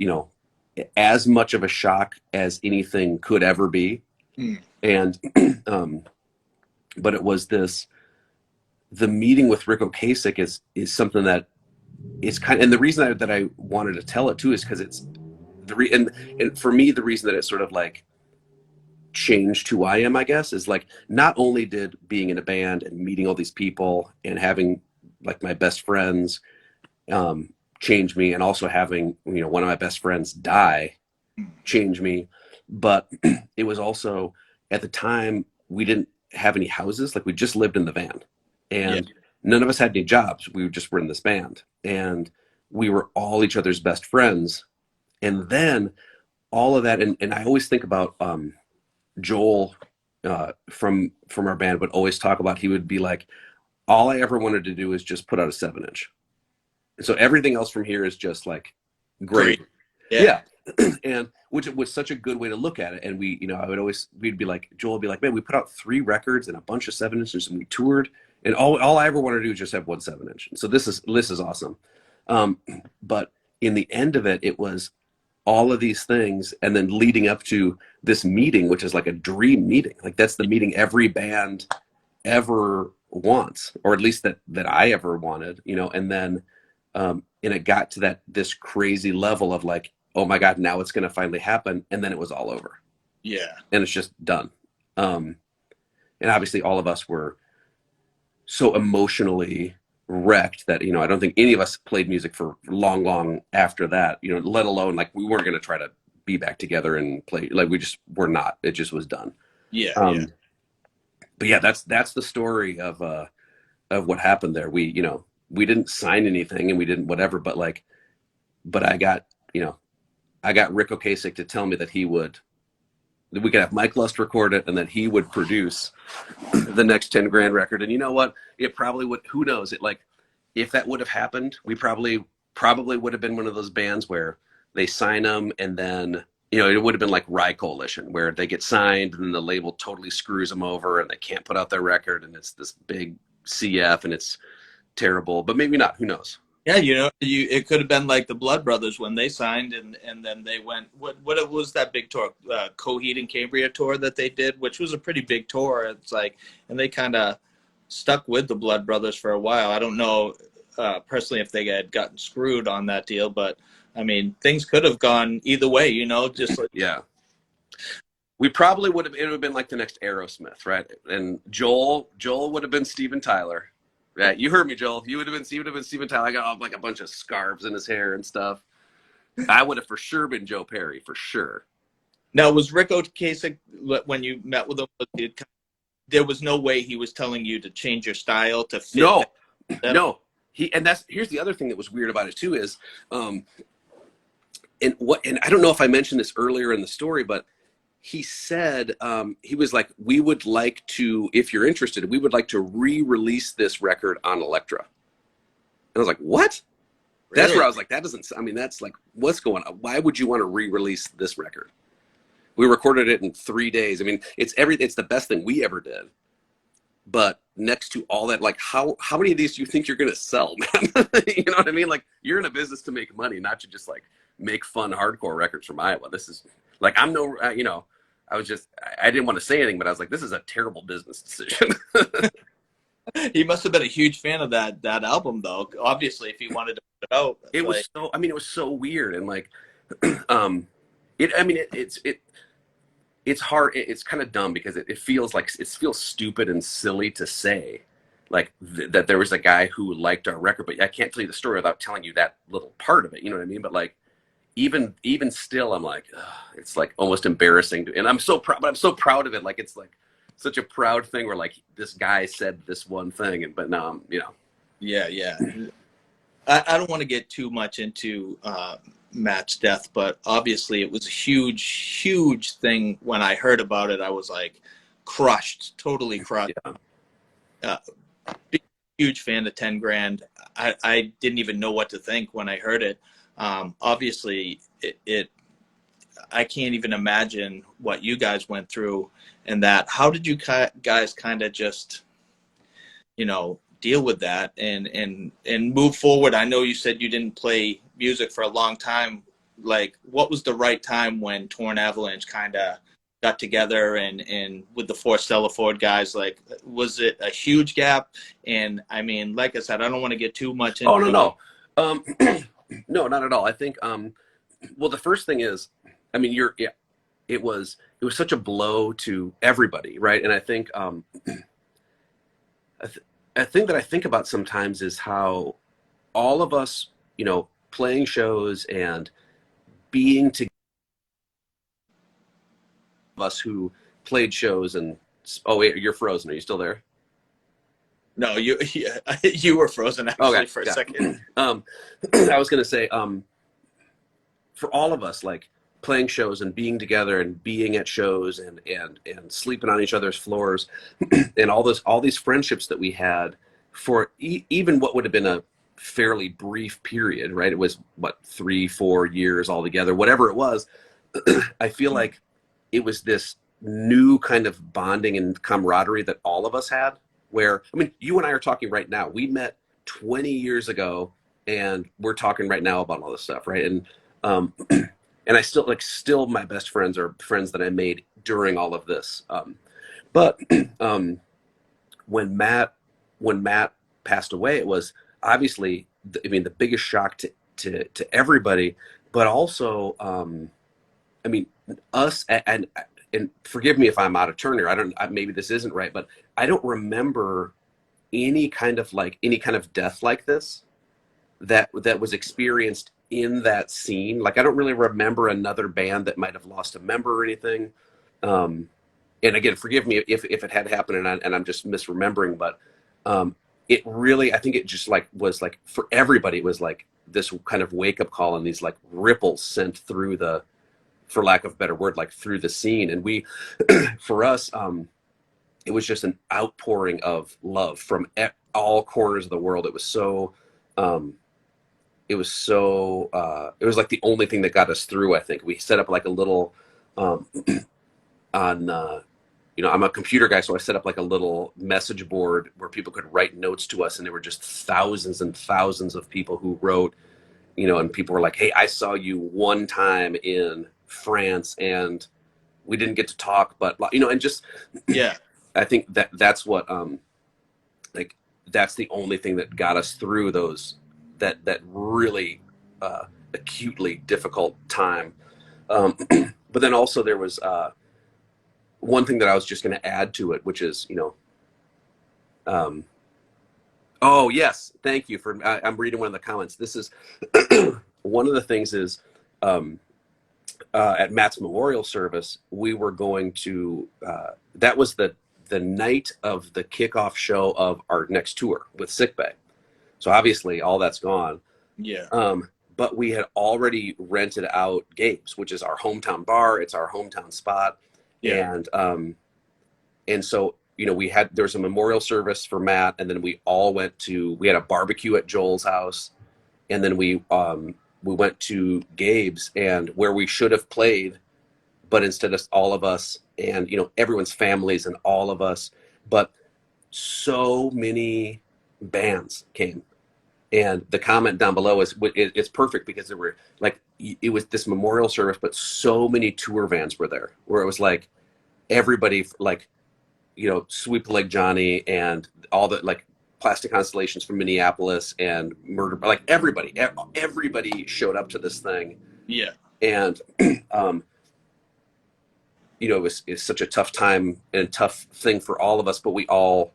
as much of a shock as anything could ever be. And, but it was the meeting with Rick Ocasek is something that is kind of, and the reason that I wanted to tell it too is because it's and for me, the reason that it sort of like changed who I am, I guess, is like, not only did being in a band and meeting all these people and having like my best friends change me, and also having, one of my best friends die change me, but it was also, at the time, we didn't have any houses. Like, we just lived in the van, and none of us had any jobs. We just were in this band, and we were all each other's best friends. And then all of that, and I always think about Joel from our band would always talk about, he would be like, all I ever wanted to do is just put out a 7-inch. So everything else from here is just like great. Yeah. And which was such a good way to look at it. And we, we'd be like, Joel would be like, man, we put out 3 records and a bunch of 7-inches, and we toured, and all I ever wanted to do is just have one 7-inch. So this is awesome. But in the end of it, it was all of these things, and then leading up to this meeting, which is like a dream meeting. Like, that's the meeting every band ever wants, or at least that I ever wanted, and then, and it got to this crazy level of like, oh my God, now it's going to finally happen. And then it was all over. Yeah. And it's just done. And obviously all of us were so emotionally wrecked that, I don't think any of us played music for long after that, let alone like we weren't going to try to be back together and play. Like, we just were not, it just was done. Yeah. but yeah, that's the story of what happened there. We, we didn't sign anything and we didn't whatever, but like, but I got Rick Ocasek to tell me that we could have Mike Lust record it and that he would produce the next 10 grand record. And you know what? It probably would, who knows? It like, if that would have happened, we probably would have been one of those bands where they sign them and then, it would have been like Rye Coalition where they get signed and then the label totally screws them over and they can't put out their record and it's this big CF and it's terrible, but maybe not. Who knows? Yeah, it could have been like the Blood Brothers when they signed, and then they went. What was that big tour, Coheed and Cambria tour that they did, which was a pretty big tour. It's like, and they kind of stuck with the Blood Brothers for a while. I don't know personally if they had gotten screwed on that deal, but I mean, things could have gone either way. Just like, Yeah. We probably would have. It would have been like the next Aerosmith, right? And Joel would have been Steven Tyler. Yeah, you heard me, Joel. You would have been Steven Tyler. I got like a bunch of scarves in his hair and stuff. I would have for sure been Joe Perry, for sure. Now, was Rick Ocasek, when you met with him, there was no way he was telling you to change your style to fit? No. Here's the other thing that was weird about it too is, and I don't know if I mentioned this earlier in the story, but he said, he was like, we would like to, if you're interested, we would like to re-release this record on Elektra. And I was like, what? Really? That's where I was like, that's like, what's going on? Why would you want to re-release this record? We recorded it in 3 days. I mean, it's the best thing we ever did. But next to all that, like, how many of these do you think you're going to sell, man? You know what I mean? Like, you're in a business to make money, not to just like make fun hardcore records from Iowa. This is like, I didn't want to say anything, but I was like, this is a terrible business decision. He must have been a huge fan of that album, though. Obviously, if he wanted to put it out, it was so weird, and like, it's hard. It's kind of dumb because it feels stupid and silly to say, like that there was a guy who liked our record, but I can't tell you the story without telling you that little part of it. You know what I mean? But like, even still, I'm like, it's like almost embarrassing. And I'm so proud, but I'm so proud of it. Like, it's like such a proud thing where like this guy said this one thing, but now I'm, Yeah. I don't want to get too much into Matt's death, but obviously it was a huge thing. When I heard about it, I was like totally crushed. Yeah. Big, huge fan of 10 grand. I didn't even know what to think when I heard it. Obviously I can't even imagine what you guys went through and that. How did you guys kind of just, deal with that and move forward? I know you said you didn't play music for a long time. Like, what was the right time when Tornavalanche kind of got together and with the four Stella Ford guys? Like, was it a huge gap? And I mean, like I said, I don't want to get too much into no No, not at all. I think, well, the first thing is, I mean, it was such a blow to everybody, right? And I think, a thing that I think about sometimes is how all of us, playing shows and being together, us who played shows and, oh wait, you're frozen. Are you still there? No, you were frozen actually for a second. I was going to say, for all of us, like playing shows and being together and being at shows and sleeping on each other's floors and all these friendships that we had for even what would have been a fairly brief period, right? It was 3-4 years altogether, whatever it was. I feel like it was this new kind of bonding and camaraderie that all of us had. Where, I mean, you and I are talking right now. We met 20 years ago, and we're talking right now about all this stuff, right? And and I still my best friends are friends that I made during all of this. But when Matt passed away, it was obviously, the biggest shock to everybody, but also, I mean, us and forgive me if I'm out of turn here. Maybe this isn't right, but I don't remember any kind of death like this that was experienced in that scene. Like, I don't really remember another band that might have lost a member or anything. and again, forgive me if it had happened and I'm just misremembering, but it really, I think it just like was like for everybody, it was like this kind of wake up call and these like ripples sent through the, for lack of a better word, like through the scene. And we, for us, it was just an outpouring of love from all corners of the world. It was so, it was so, it was like the only thing that got us through. I think we set up like a little, on, you know, I'm a computer guy, so I set up like a little message board where people could write notes to us, and there were just thousands and thousands of people who wrote, you know, and people were like, "Hey, I saw you one time in France, and we didn't get to talk, but you know," and just Yeah. I think that that's what like that's the only thing that got us through those that really acutely difficult time. But then also there was one thing that I was just going to add to it, which is, you know, oh yes, thank you for. I'm reading one of the comments. This is one of the things is at Matt's memorial service, we were going to. That was the night of the kickoff show of our next tour with Sickbay. So obviously all that's gone. Yeah. But we had already rented out Gabe's, which is our hometown bar. It's our hometown spot. Yeah. And so, you know, there was a memorial service for Matt, and then we all we had a barbecue at Joel's house, and then we went to Gabe's, and where we should have played, but instead of all of us and, you know, everyone's families and all of us, but so many bands came. And the comment down below is it's perfect because there were like, it was this memorial service, but so many tour vans were there where it was like everybody, like, you know, Sweep the Leg Johnny and all the like Plastic Constellations from Minneapolis and Murder, like everybody showed up to this thing. Yeah. And, you know, it's such a tough time and tough thing for all of us, but we all,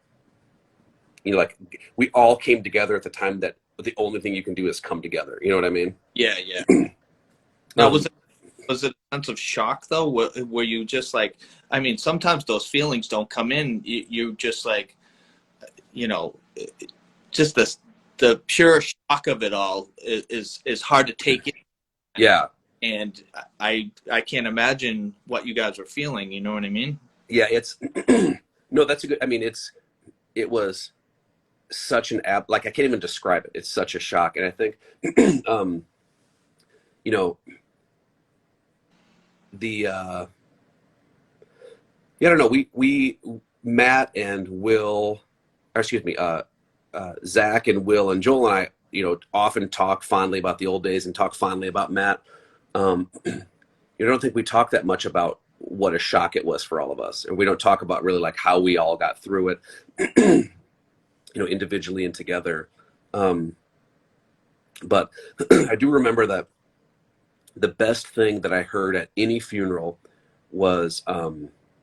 you know, like we all came together at the time that the only thing you can do is come together. You know what I mean? Yeah. Yeah. Now, was it a sense of shock though? Were you just like, I mean, sometimes those feelings don't come in. You just like, you know, just the pure shock of it all is hard to take in. Yeah. And I can't imagine what you guys were feeling. You know what I mean? Yeah. It's no, that's a good. I mean, it was such an like I can't even describe it. It's such a shock, and I think, you know, yeah, I don't know. We Matt and Will, or excuse me, Zach and Will and Joel and I, you know, often talk fondly about the old days and talk fondly about Matt. You don't think we talk that much about what a shock it was for all of us, and we don't talk about really like how we all got through it, you know, individually and together. But I do remember that the best thing that I heard at any funeral was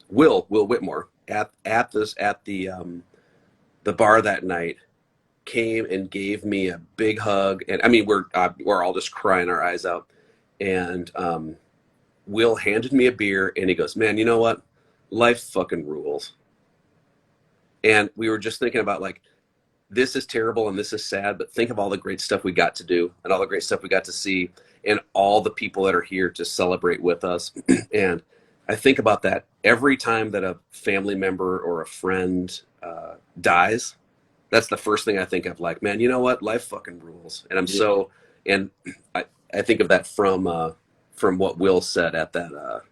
Will Whitmore at the bar that night came and gave me a big hug, and I mean we're all just crying our eyes out, and Will handed me a beer and he goes, "Man, you know what? Life fucking rules." And we were just thinking about like, this is terrible and this is sad, but think of all the great stuff we got to do and all the great stuff we got to see and all the people that are here to celebrate with us. And I think about that every time that a family member or a friend dies. That's the first thing I think of, like, man, you know what? Life fucking rules. And and I think of that from what Will said at that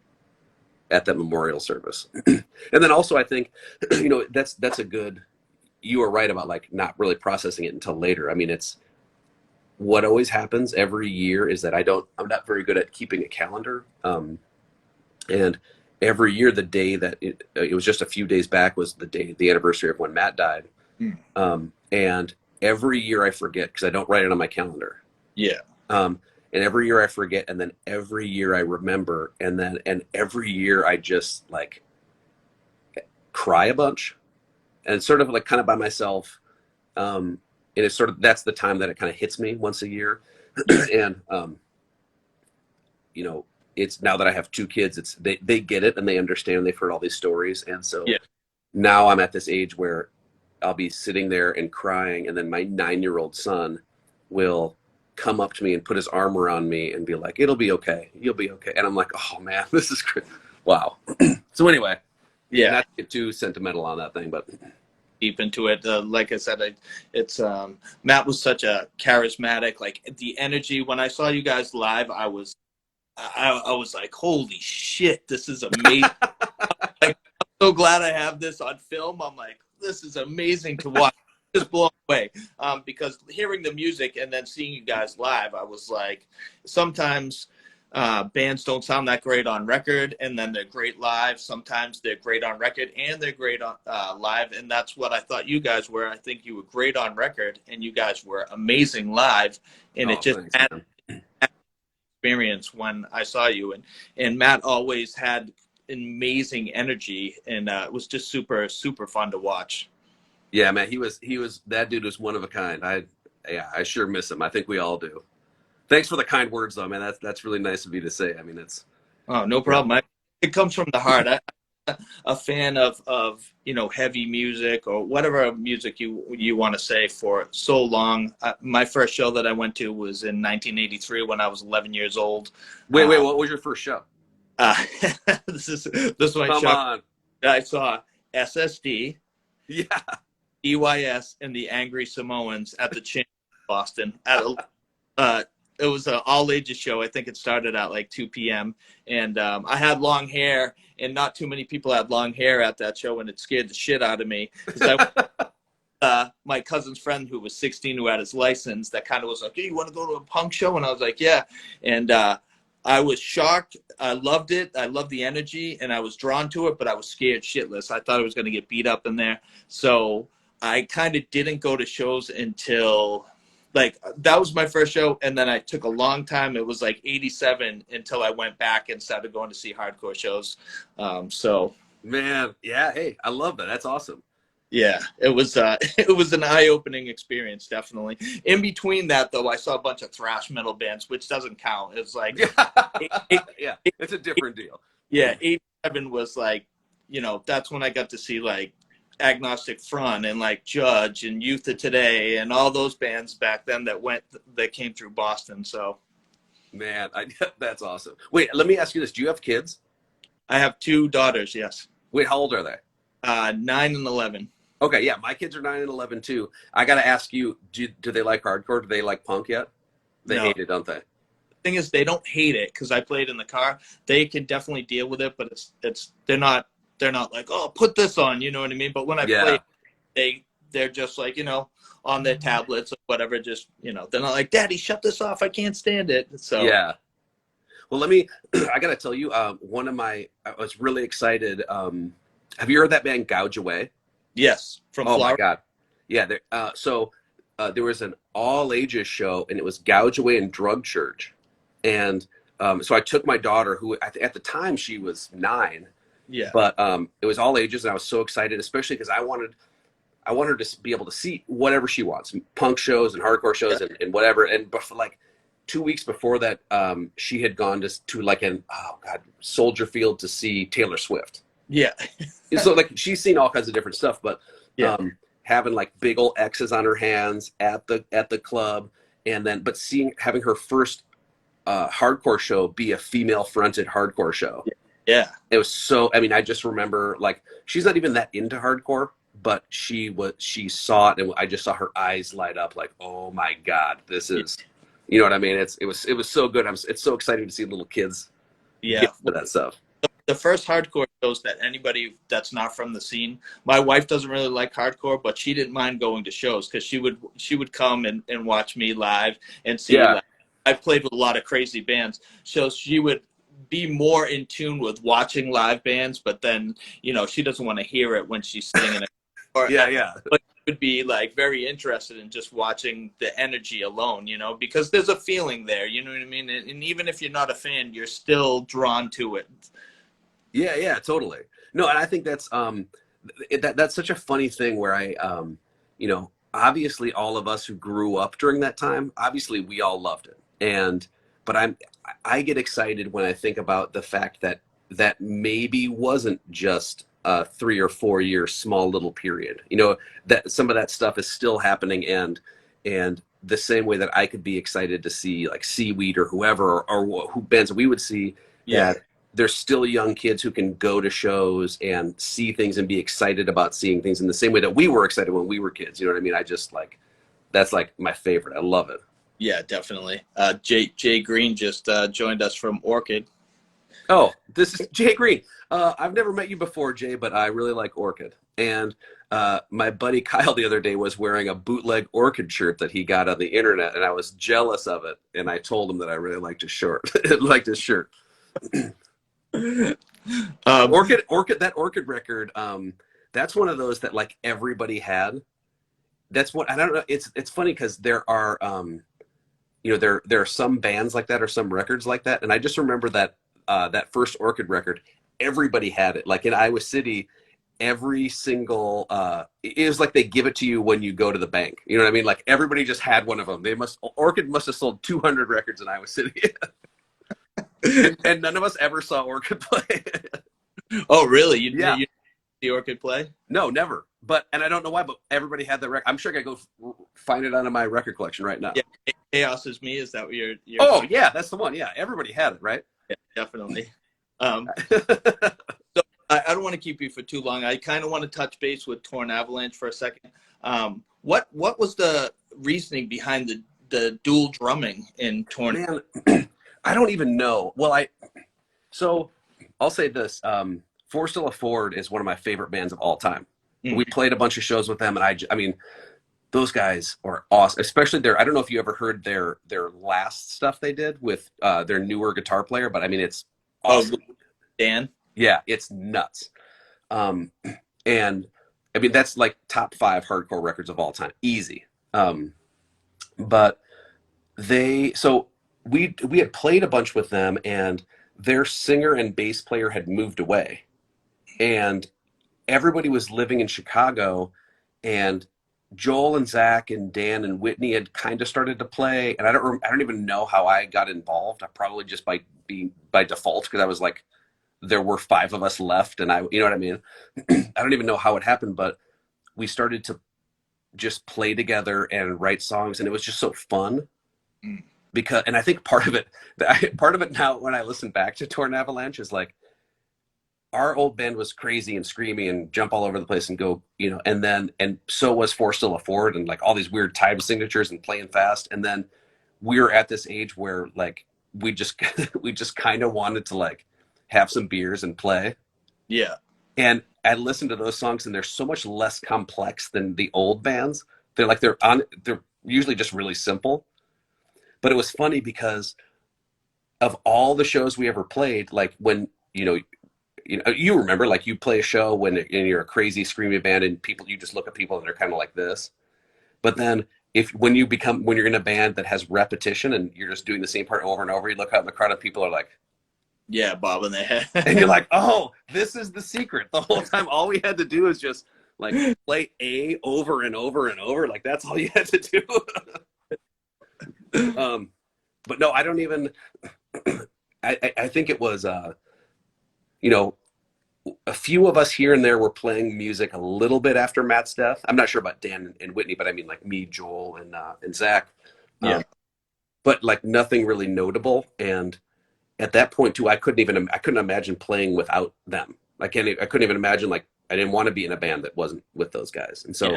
memorial service. And then also I think, you know, that's a good, you were right about like not really processing it until later. I mean, it's what always happens every year is that I'm not very good at keeping a calendar. And every year, the day that it was just a few days back was the anniversary of when Matt died. And every year I forget because I don't write it on my calendar. Yeah. And every year I forget, and then every year I remember, and every year I just like cry a bunch, and sort of like kind of by myself. And it's sort of, that's the time that it kind of hits me once a year. And you know, it's now that I have two kids, it's they get it and they understand. They've heard all these stories, and so Yeah. now I'm at this age where I'll be sitting there and crying, and then my 9-year-old son will come up to me and put his arm around me and be like, "It'll be okay. You'll be okay." And I'm like, "Oh man, this is great. Wow." So anyway, Yeah. not to get too sentimental on that thing, but Deep into it. Like I said, it's Matt was such a charismatic, like the energy. When I saw you guys live, I was like, holy shit, this is amazing. Like, I'm so glad I have this on film. I'm like, this is amazing to watch. Just blown away. Because hearing the music and then seeing you guys live, I was like, sometimes bands don't sound that great on record, and then they're great live. Sometimes they're great on record and they're great on live, and that's what I thought you guys were. I think you were great on record, and you guys were amazing live, and it just thanks, man. experience when I saw you, and Matt always had amazing energy, and it was just super fun to watch. Yeah, man, he was that dude was one of a kind. I sure miss him. I think we all do. Thanks for the kind words, though, man. That's really nice of you to say. I mean, it's Oh, no problem. It comes from the heart. I'm a fan of heavy music or whatever music you want to say for so long. My first show that I went to was in 1983 when I was 11 years old. wait, what was your first show? This one Come on. I saw SSD, Yeah. EYS, and the Angry Samoans at the Chin in Boston. It was an all ages show. I think it started at like 2 p.m. And I had long hair, and not too many people had long hair at that show, and it scared the shit out of me. My cousin's friend who was 16, who had his license, that kind of was like, "Hey, you want to go to a punk show?" And I was like, "Yeah." And I was shocked. I loved it. I loved the energy, and I was drawn to it, but I was scared shitless. I thought I was going to get beat up in there. So I kind of didn't go to shows until, like, that was my first show, and then I took a long time. It was like 87 until I went back and started going to see hardcore shows. Man, yeah, hey, I love that. That's awesome. Yeah, it was it was an eye-opening experience, definitely. In between that, though, I saw a bunch of thrash metal bands, which doesn't count. It's like Yeah, it's a different deal. yeah, 87 was like, that's when I got to see like Agnostic Front and like Judge and Youth of Today and all those bands back then that came through Boston. So, Man, that's awesome. Wait, let me ask you this. Do you have kids? I have 2 daughters. Yes, Wait, how old are they? 9 and 11. Okay, yeah, my kids are 9 and 11 too. I got to ask you, do they like hardcore? Do they like punk yet? They No. hate it, don't they? Thing is, they don't hate it because I played in the car. They can definitely deal with it, but they're not like, oh, put this on, you know what I mean? But when I play, they're just like, on their tablets or whatever, just, they're not like, Daddy, shut this off, I can't stand it. So Yeah. Well, I got to tell you, I was really excited. Have you heard that band Gouge Away? yes, from Oh Florida. my God. Yeah. There was an all ages show, and it was Gouge Away and Drug Church. And so I took my daughter, who at the time she was 9, Yeah. but it was all ages, and I was so excited, especially because I wanted her to be able to see whatever she wants, punk shows and hardcore shows and whatever. And like 2 weeks before that, she had gone to like Soldier Field to see Taylor Swift. Yeah. So like she's seen all kinds of different stuff, but having like big old X's on her hands at the club, and then having her first hardcore show be a female fronted hardcore show. Yeah. It was so, I mean, I just remember, like, she's not even that into hardcore, but she saw it, and I just saw her eyes light up like, oh my God, this is, you know what I mean? It was so good. It's so exciting to see little kids get into that stuff. The first hardcore shows that anybody that's not from the scene, my wife doesn't really like hardcore, but she didn't mind going to shows because she would come and watch me live and see. Yeah. Like, I've played with a lot of crazy bands, so she would be more in tune with watching live bands, but then, she doesn't want to hear it when she's singing it. But she would be like very interested in just watching the energy alone, because there's a feeling there, you know what I mean? And even if you're not a fan, you're still drawn to it. Yeah, totally. No, and I think that's that's such a funny thing where obviously all of us who grew up during that time, obviously we all loved it. but I get excited when I think about the fact that that maybe wasn't just a 3 or 4 year small little period. You know, that some of that stuff is still happening, and the same way that I could be excited to see like Seaweed or whoever or who bands we would see, Yeah. that there's still young kids who can go to shows and see things and be excited about seeing things in the same way that we were excited when we were kids. You know what I mean? I just like, that's like my favorite. I love it. Yeah, definitely. Jay Green just joined us from Orchid. Oh, this is Jay Green. I've never met you before, Jay, but I really like Orchid. And my buddy Kyle the other day was wearing a bootleg Orchid shirt that he got on the internet, and I was jealous of it. And I told him that I really liked his shirt. liked his shirt. That Orchid record. That's one of those that like everybody had. That's what I don't know. It's funny because there are you know, there are some bands like that or some records like that, and I just remember that that first Orchid record, everybody had it. Like in Iowa City, every single it was like they give it to you when you go to the bank. You know what I mean? Like everybody just had one of them. Orchid must have sold 200 records in Iowa City, and none of us ever saw Orchid play. Oh, really? Yeah. You see Orchid play? No, never. And I don't know why, but everybody had the record. I'm sure I could go find it out of my record collection right now. Yeah, Chaos is Me. Is that what you're Oh, yeah, that's the one. Yeah, everybody had it, right? Yeah, definitely. So I don't want to keep you for too long. I kind of want to touch base with Tornavalanche for a second. What was the reasoning behind the dual drumming in Torn? Man, I don't even know. Well, so I'll say this. For Still Afford is one of my favorite bands of all time. Mm-hmm. We played a bunch of shows with them, and I mean, those guys are awesome. Especially I don't know if you ever heard their last stuff they did with their newer guitar player, but I mean, it's awesome. Oh, Dan? Yeah, it's nuts. And I mean, that's like top 5 hardcore records of all time, easy. But we had played a bunch with them, and their singer and bass player had moved away, and everybody was living in Chicago, and Joel and Zach and Dan and Whitney had kind of started to play, and I don't even know how I got involved. I probably just by default, because I was like, there were 5 of us left, and you know what I mean? I don't even know how it happened, but we started to just play together and write songs, and it was just so fun. And I think part of it now when I listen back to Tornavalanche is like, our old band was crazy and screamy and jump all over the place and go, you know, and so was For Still Afford, and like all these weird time signatures and playing fast. And then we were at this age where like we just kind of wanted to like have some beers and play. Yeah. And I listened to those songs, and they're so much less complex than the old bands. They're usually just really simple. But it was funny because of all the shows we ever played, like when, you remember, like you play a show when you're a crazy screaming band, and you just look at people and they're kind of like this. But then when you're in a band that has repetition and you're just doing the same part over and over, you look out in the crowd and people are like, yeah, bobbing their head. And you're like, oh, this is the secret. The whole time, all we had to do is just like play A over and over and over. Like that's all you had to do. But no, I don't even, I think it was, a few of us here and there were playing music a little bit after Matt's death. I'm not sure about Dan and Whitney, but I mean like me, Joel, and Zach. Yeah. But like nothing really notable. And at that point too, I couldn't imagine playing without them. I couldn't even imagine, like, I didn't want to be in a band that wasn't with those guys. And so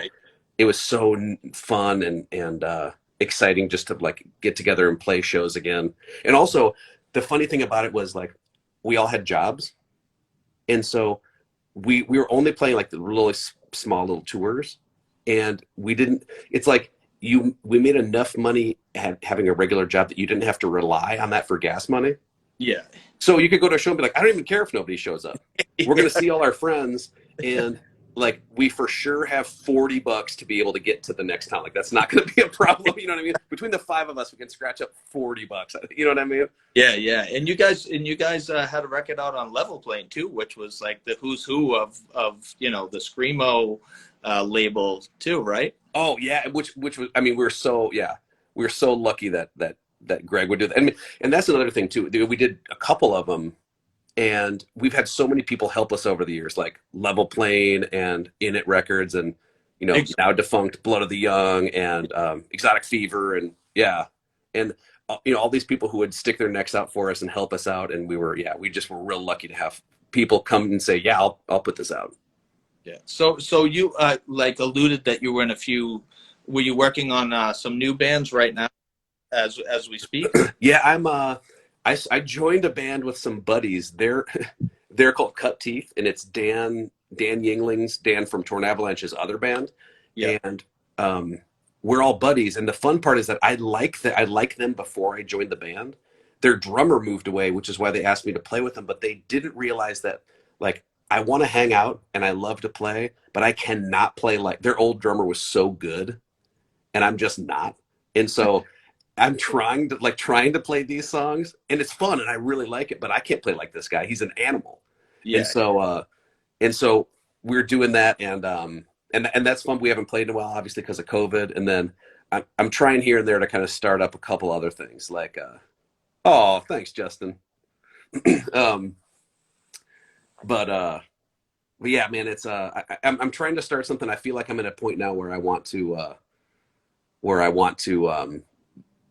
It was so fun and exciting just to like get together and play shows again. And also the funny thing about it was like, we all had jobs. And so we were only playing like the really small little tours, and it's like we made enough money having a regular job that you didn't have to rely on that for gas money. Yeah. So you could go to a show and be like, I don't even care if nobody shows up. We're going to see all our friends, and like we for sure have $40 to be able to get to the next town. Like that's not going to be a problem. You know what I mean? Between the 5 of us, we can scratch up $40. You know what I mean? Yeah, yeah. And you guys had a record out on Level Plane too, which was like the who's who of the screamo label too, right? Oh yeah, which was, I mean, we were so lucky that that Greg would do that. And that's another thing too. We did a couple of them, and we've had so many people help us over the years, like Level Plane and In It Records, and now defunct Blood of the Young, and Exotic Fever, and and all these people who would stick their necks out for us and help us out, and we just were real lucky to have people come and say, yeah, I'll put this out. Yeah. So you like alluded that you were in a few. Were you working on some new bands right now, as we speak? Yeah, I joined a band with some buddies. They're called Cut Teeth, and it's Dan Yingling's, Dan from Tornavalanche's other band. Yeah. And we're all buddies. And the fun part is that I like them before I joined the band. Their drummer moved away, which is why they asked me to play with them. But they didn't realize that, like, I want to hang out and I love to play, but I cannot play like their old drummer was so good, and I'm just not. And so I'm trying to play these songs, and it's fun and I really like it, but I can't play like this guy. He's an animal. Yeah. And so we're doing that, and that's fun. We haven't played in a while, obviously, because of COVID. And then I'm trying here and there to kind of start up a couple other things, like oh, thanks, Justin. But yeah, man, it's I'm trying to start something. I feel like I'm at a point now where I want to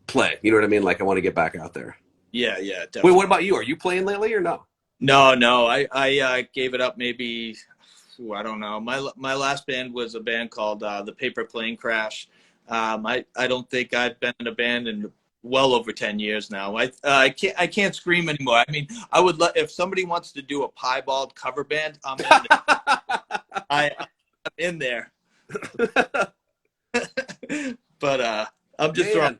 play. You know what I mean? Like, I want to get back out there. Yeah, definitely. Wait, what about you? Are you playing lately or no? No. I gave it up maybe. I don't know. My last band was a band called the Paper Plane Crash. I don't think I've been in a band in well over 10 years now. I can't scream anymore. I mean, I would if somebody wants to do a piebald cover band, I'm in there. I'm in there. But I'm just throwing.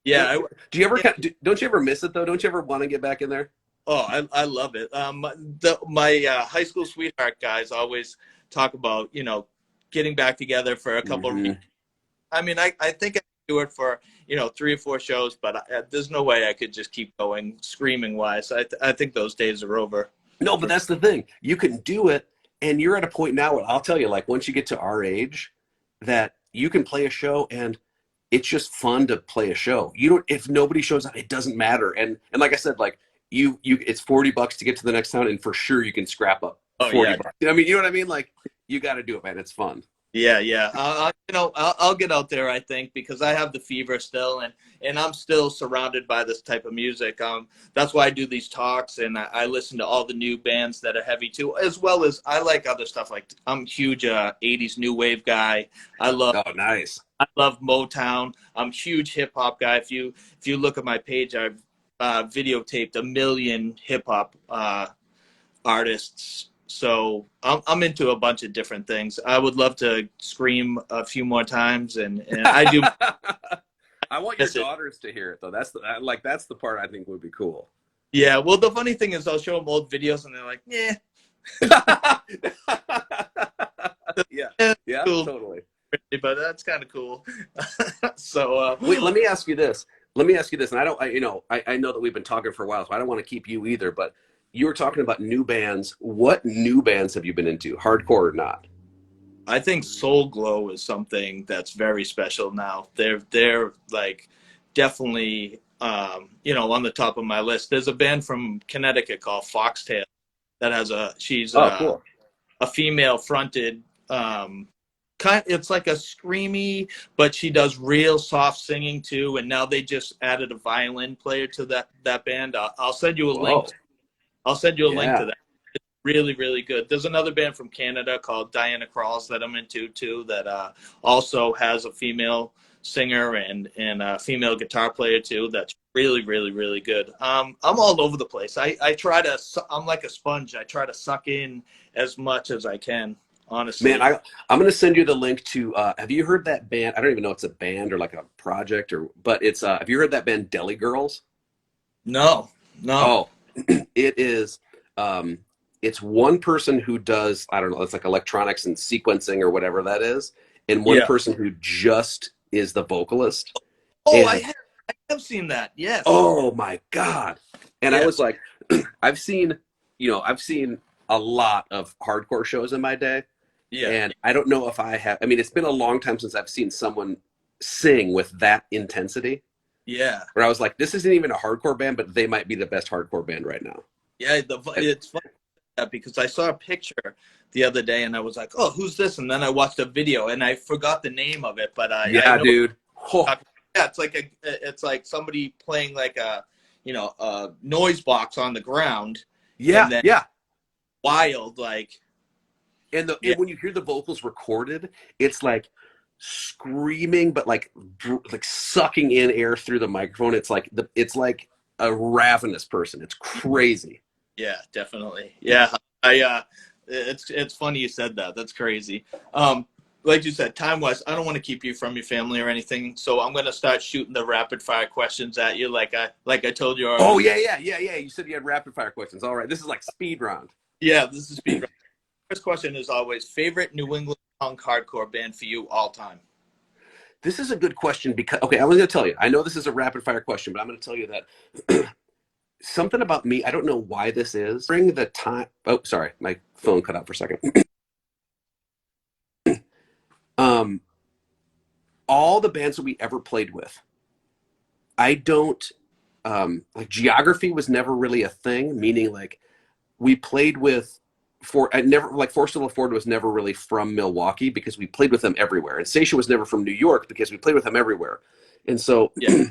Yeah. Do you ever don't you ever miss it though? Don't you ever want to get back in there? Oh, I love it. My high school sweetheart guys always talk about, getting back together for a couple of weeks. I mean, I think I could do it for, 3 or 4 shows, but there's no way I could just keep going screaming wise. I think those days are over. No, but that's the thing. You can do it, and you're at a point now where I'll tell you, like, once you get to our age, that you can play a show, and it's just fun to play a show. If nobody shows up, it doesn't matter. And like I said, like, it's $40 to get to the next town, and for sure you can scrap up $40. I mean, you know what I mean? Like, you got to do it, man. It's fun. Yeah. I'll get out there, I think, because I have the fever still, and I'm still surrounded by this type of music. That's why I do these talks, and I listen to all the new bands that are heavy too, as well as I like other stuff. Like, I'm huge 80s new wave guy. Oh, nice. I love Motown. I'm huge hip hop guy. If you look at my page, I've videotaped 1 million hip hop artists. So I'm into a bunch of different things. I would love to scream a few more times, and I do. I want your daughters to hear it though. That's the part I think would be cool. Yeah. Well, the funny thing is, I'll show them old videos, and they're like, "Yeah." Yeah, cool. Totally. But that's kind of cool. So wait, let me ask you this. And I know that we've been talking for a while, so I don't want to keep you either, but you were talking about new bands. What new bands have you been into, hardcore or not? I think Soul Glow is something that's very special now. They're like definitely on the top of my list. There's a band from Connecticut called Foxtail that has cool. A female fronted it's like a screamy, but she does real soft singing too. And now they just added a violin player to that band. I'll send you a link. I'll send you a link to that. It's really, really good. There's another band from Canada called Diana Kralls that I'm into too, that also has a female singer and a female guitar player too. That's really, really, really good. I'm all over the place. I'm like a sponge. I try to suck in as much as I can. Honestly, man, I'm going to send you the link to. Have you heard that band? I don't even know if it's a band or like a project but it's. Have you heard that band Deli Girls? No. Oh, it is. It's one person who does. I don't know. It's like electronics and sequencing or whatever that is, and one person who just is the vocalist. Oh, I have seen that. Yes. Oh my God! And I was like, I've seen a lot of hardcore shows in my day. Yeah. And I don't know if I have. I mean, it's been a long time since I've seen someone sing with that intensity. Yeah. where I was like, this isn't even a hardcore band, but they might be the best hardcore band right now. Yeah, it's funny because I saw a picture the other day and I was like, "Oh, who's this?" And then I watched a video and I forgot the name of it, but I Yeah, know. dude. Oh, Yeah, it's like somebody playing like a noise box on the ground, yeah, and then yeah. wild like yeah, And when you hear the vocals recorded, it's like screaming, but like sucking in air through the microphone. It's like a ravenous person. It's crazy. yeah, definitely. Yeah, I it's funny you said that. That's crazy. Like you said, time wise, I don't want to keep you from your family or anything, so I'm gonna start shooting the rapid fire questions at you, like I told you Oh already. yeah, yeah, yeah, yeah. You said you had rapid fire questions. All right, this is like speed round. Yeah, this is speed. First question is always favorite New England punk hardcore band for you all time. This is a good question because okay, I was going to tell you. I know this is a rapid fire question, but I'm going to tell you that something about me. I don't know why this is. Bring the time. Oh, sorry, my phone cut out for a second. um, all the bands that we ever played with, I don't like geography was never really a thing. Meaning like we played with for I never like Forcible Ford was never really from Milwaukee because we played with them everywhere, and Seisha was never from New York because we played with them everywhere, and so Yeah,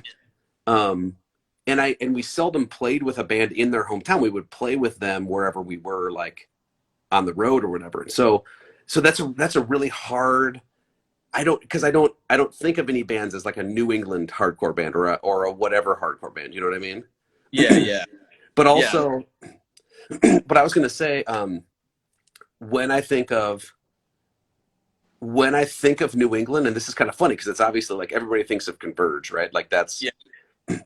um, and we seldom played with a band in their hometown. We would play with them wherever we were, like on the road or whatever. And so that's a really hard. I don't think of any bands as like a New England hardcore band or a whatever hardcore band. You know what I mean? yeah, yeah, But yeah. also, but I was gonna say, when I think of New England, and this is kind of funny because it's obviously like everybody thinks of Converge, right? Like that's, Yeah.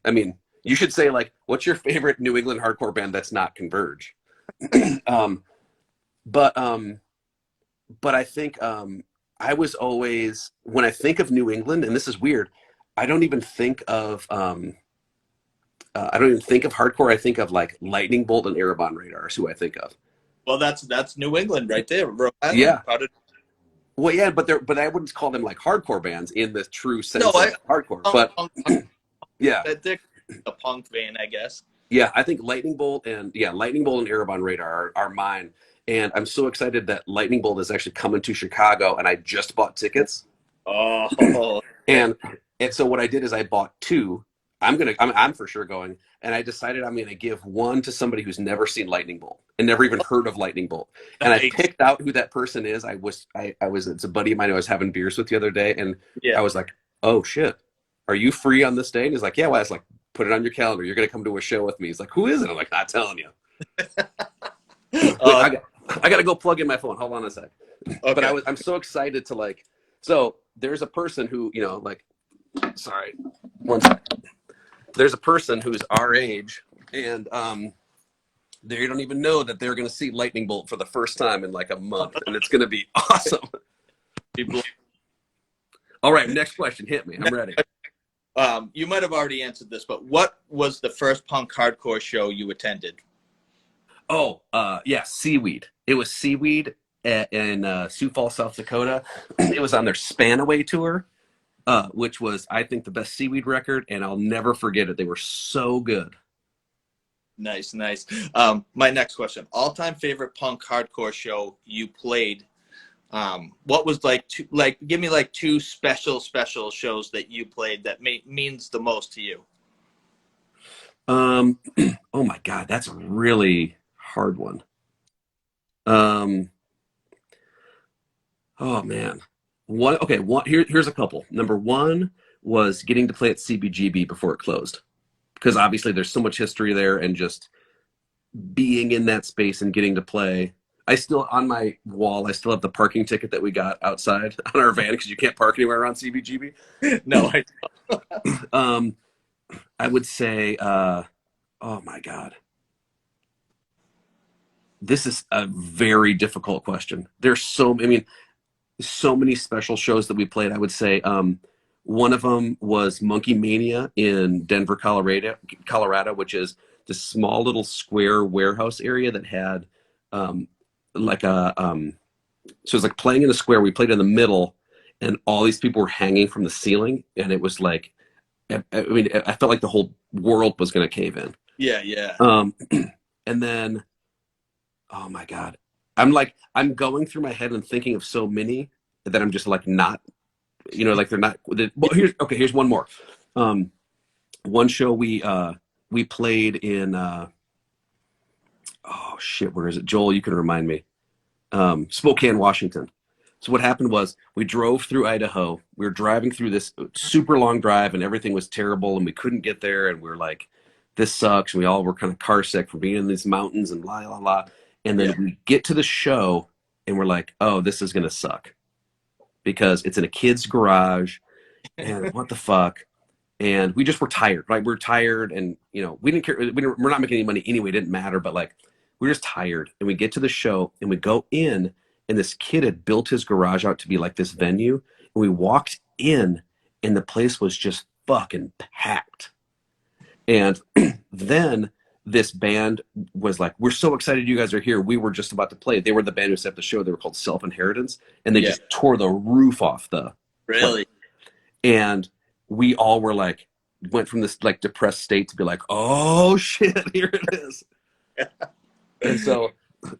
I mean, you should say like, what's your favorite New England hardcore band that's not Converge? um, but I think I was always when I think of New England, and this is weird, I don't even think of hardcore. I think of like Lightning Bolt and Erebon Radar is who I think of. Well, that's New England right there, Rhode Island. Yeah. Well, yeah, but I wouldn't call them like hardcore bands in the true No, sense of hardcore. But yeah, they're a punk vein, I guess. yeah, I think Lightning Bolt and Erebon Radar are mine. And I'm so excited that Lightning Bolt is actually coming to Chicago, and I just bought tickets. Oh, yeah. And so what I did is I bought two. I'm for sure going, and I decided I'm gonna give one to somebody who's never seen Lightning Bolt and never even heard of Lightning Bolt. And I Nice. picked out who that person is. I was it's a buddy of mine I was having beers with the other day, and Yeah. I was like, oh shit, are you free on this day? And he's like, yeah. Well, I was like, put it on your calendar. You're gonna come to a show with me. He's like, who is it? I'm like, not telling you. Wait, Uh, I gotta go plug in my phone. Hold on a sec. But okay. I'm so excited to like. So there's a person who like. Sorry, one sec. There's a person who's our age, and they don't even know that they're gonna see Lightning Bolt for the first time in like a month, and it's gonna be awesome. People. All right, next question. Hit me. I'm ready. You might have already answered this, but what was the first punk hardcore show you attended? Oh, yeah, Seaweed. It was Seaweed in Sioux Falls, South Dakota. It was on their Spanaway tour, which was, I think, the best Seaweed record, and I'll never forget it. They were so good. Nice, nice. My next question: all-time favorite punk hardcore show you played? What was give me like two special shows that you played that means the most to you? Oh my God, that's a really hard one. Um, oh man, here's a couple. Number one was getting to play at CBGB before it closed, because obviously there's so much history there, and just being in that space and getting to play. I still, on my wall, I still have the parking ticket that we got outside on our van because you can't park anywhere around CBGB. No, Um, I would say, oh my God, this is a very difficult question. I mean, so many special shows that we played. I would say, one of them was Monkey Mania in Denver, Colorado, which is this small little square warehouse area that had, like so it was like playing in a square. We played in the middle, and all these people were hanging from the ceiling, and it was like I mean, I felt like the whole world was going to cave in. Yeah, yeah. Um, and then, oh my God, I'm going through my head and thinking of so many that I'm just like not, like they're not. Well, here's one more. Um, one show we played in. Oh shit, where is it? Joel, you can remind me. Spokane, Washington. So what happened was we drove through Idaho. We were driving through this super long drive, and everything was terrible, and we couldn't get there. And we were like, "This sucks." And we all were kind of car sick from being in these mountains and la la la. And then Yeah. we get to the show, and we're like, "Oh, this is gonna suck," because it's in a kid's garage, and what the fuck? And we just were tired, right? We're tired, and we didn't care. We're not making any money anyway. It didn't matter, but like we're just tired. And we get to the show, and we go in, and this kid had built his garage out to be like this venue. And we walked in, and the place was just fucking packed. And then this band was like, "We're so excited you guys are here. We were just about to play." They were the band who set up the show. They were called Self Inheritance, and they Yeah. just tore the roof off the Really? and we all were like, went from this like depressed state to be like, "Oh shit, here it is." And so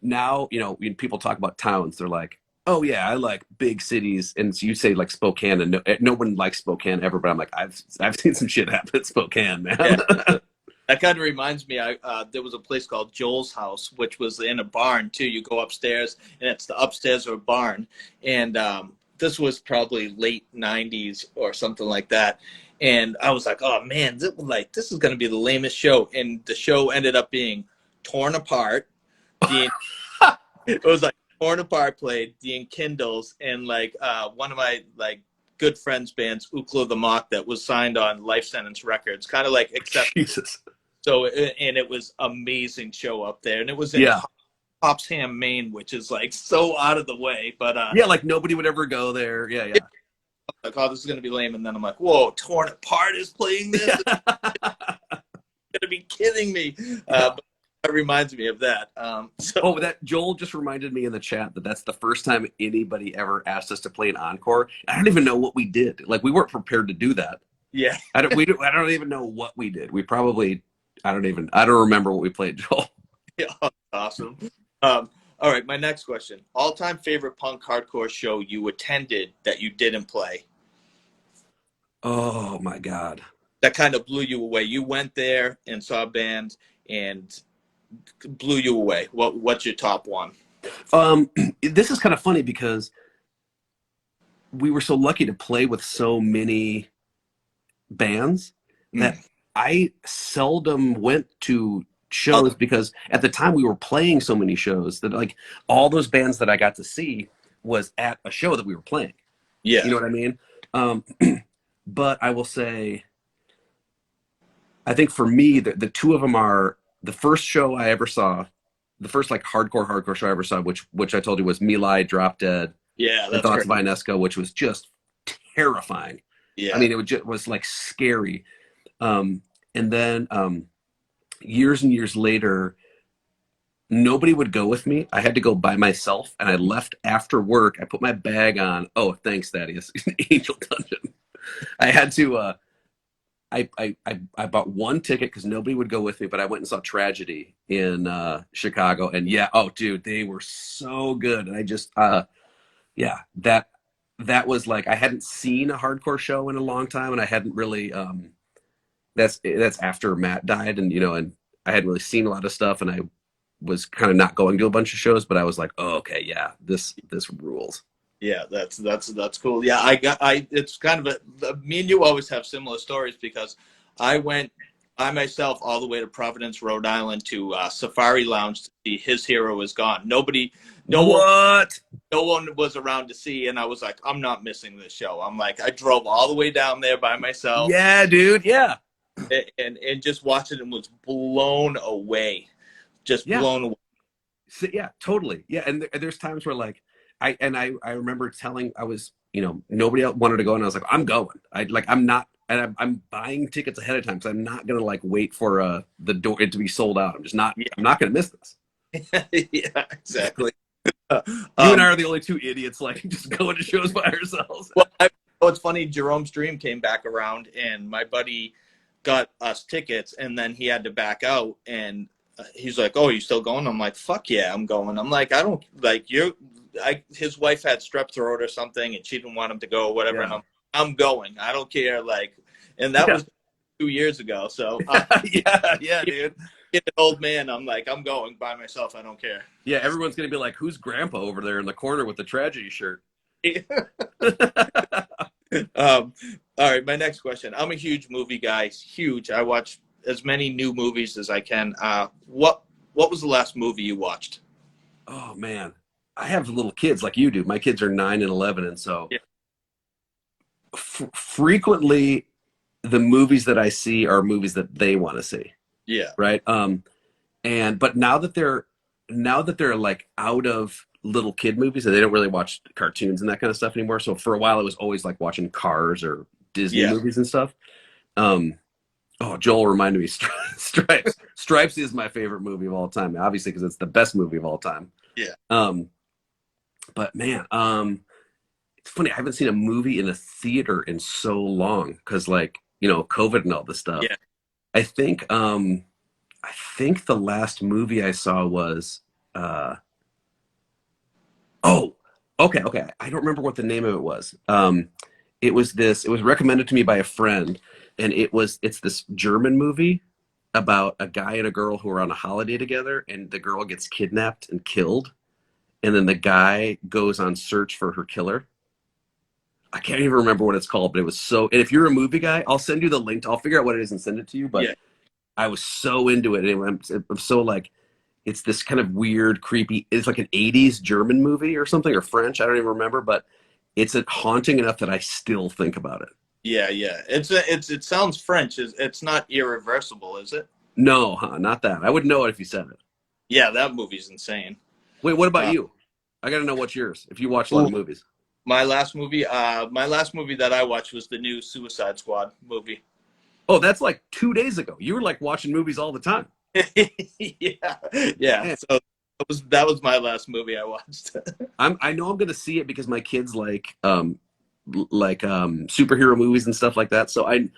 now, when people talk about towns, they're like, "Oh yeah, I like big cities." And so you say like Spokane, and no one likes Spokane ever, but I'm like, I've seen some shit happen at Spokane, man. Yeah. That kind of reminds me, there was a place called Joel's House, which was in a barn too. You go upstairs, and it's the upstairs of a barn. And this was probably late '90s or something like that. And I was like, oh man, this is going to be the lamest show. And the show ended up being torn apart. It was like torn apart, played the Enkindles, and like one of my like good friends' bands, Ukla the Mock, that was signed on Life Sentence Records, kind of like except. Jesus. So, and it was amazing show up there, and it was in Popsham, Maine, which is like so out of the way. But yeah, like nobody would ever go there. Yeah. Like, oh, this is gonna be lame, and then I'm like, whoa, Torn Apart is playing this. You're gonna be kidding me. But it reminds me of that. That Joel just reminded me in the chat that's the first time anybody ever asked us to play an encore. I don't even know what we did. Like we weren't prepared to do that. Yeah, I don't even know what we did. We probably. I don't remember what we played, Joel. Yeah, awesome. All right, my next question. All-time favorite punk hardcore show you attended that you didn't play? Oh, my God. That kind of blew you away. You went there and saw a band and blew you away. What's your top one? This is kind of funny because we were so lucky to play with so many bands that I seldom went to shows because at the time we were playing so many shows that like all those bands that I got to see was at a show that we were playing. Yeah. You know what I mean? But I will say, I think for me, the two of them are the first show I ever saw, the first like hardcore show I ever saw, which I told you was My Lai, Drop Dead, yeah, and Thoughts of Inesco, which was just terrifying. Yeah. I mean, it was like scary. And then years and years later, nobody would go with me. I had to go by myself, and I left after work. I put my bag on. Oh, thanks, Thaddeus. Angel Dungeon. I had to. I bought one ticket because nobody would go with me, but I went and saw Tragedy in Chicago, and yeah, oh, dude, they were so good. And I just, yeah, that was like I hadn't seen a hardcore show in a long time, and I hadn't really. That's after Matt died, and and I hadn't really seen a lot of stuff, and I was kind of not going to a bunch of shows, but I was like, oh, okay, yeah, this rules. Yeah, that's cool. Yeah, it's kind of me and you always have similar stories because I went by myself all the way to Providence, Rhode Island to Safari Lounge to see His Hero Is Gone. No one was around to see, and I was like, I'm not missing this show. I'm like, I drove all the way down there by myself. Yeah, dude. Yeah. And just watched it and was blown away. Just blown away. So, yeah, totally. Yeah, and there's times where like I remember I was, nobody else wanted to go, and I was like, I'm going. I'm buying tickets ahead of time because I'm not gonna like wait for the door it to be sold out. I'm just not. Yeah. I'm not gonna miss this. Yeah, exactly. You and I are the only two idiots like just going to shows by ourselves. Well, Oh, it's funny. Jerome's Dream came back around, and my buddy got us tickets, and then he had to back out, and he's like, "Oh, you still going?" I'm like, "Fuck yeah, I'm going." I'm like, "I don't like you." His wife had strep throat or something, and she didn't want him to go or whatever. Yeah. And I'm going. I don't care. Like, and that Yeah. was 2 years ago. So, Yeah, dude. get an old man. I'm like, I'm going by myself. I don't care. Yeah, everyone's gonna be like, "Who's Grandpa over there in the corner with the tragedy shirt?" All right, my next question. I'm a huge movie guy. Huge. I watch as many new movies as I can. What was the last movie you watched? Oh man, I have little kids like you do. My kids are 9 and 11, and so Yeah. frequently the movies that I see are movies that they want to see. Yeah. Right. But now that they're like out of little kid movies and they don't really watch cartoons and that kind of stuff anymore. So for a while, it was always like watching Cars or Disney Yeah. movies and stuff. Oh, Joel reminded me, Stripes. Stripes is my favorite movie of all time, obviously, because it's the best movie of all time. Yeah. But man, it's funny. I haven't seen a movie in a theater in so long because, like, COVID and all this stuff. Yeah. I think the last movie I saw was, okay. I don't remember what the name of it was. It was recommended to me by a friend, and it's this German movie about a guy and a girl who are on a holiday together, and the girl gets kidnapped and killed, and then the guy goes on search for her killer. I can't even remember what it's called, but it was so. And if you're a movie guy, I'll send you the link. I'll figure out what it is and send it to you. But Yeah. I was so into it. And I'm so like, it's this kind of weird, creepy. It's like an '80s German movie or something, or French. I don't even remember, but it's haunting enough that I still think about it. Yeah. It sounds French. It's not Irreversible, is it? No, not that. I would know it if you said it. Yeah, that movie's insane. Wait, what about you? I got to know what's yours. If you watch a lot of movies. My last movie that I watched was the new Suicide Squad movie. Oh, that's like 2 days ago. You were like watching movies all the time. Yeah. So that was my last movie I watched. I know I'm gonna see it because my kids like superhero movies and stuff like that. So I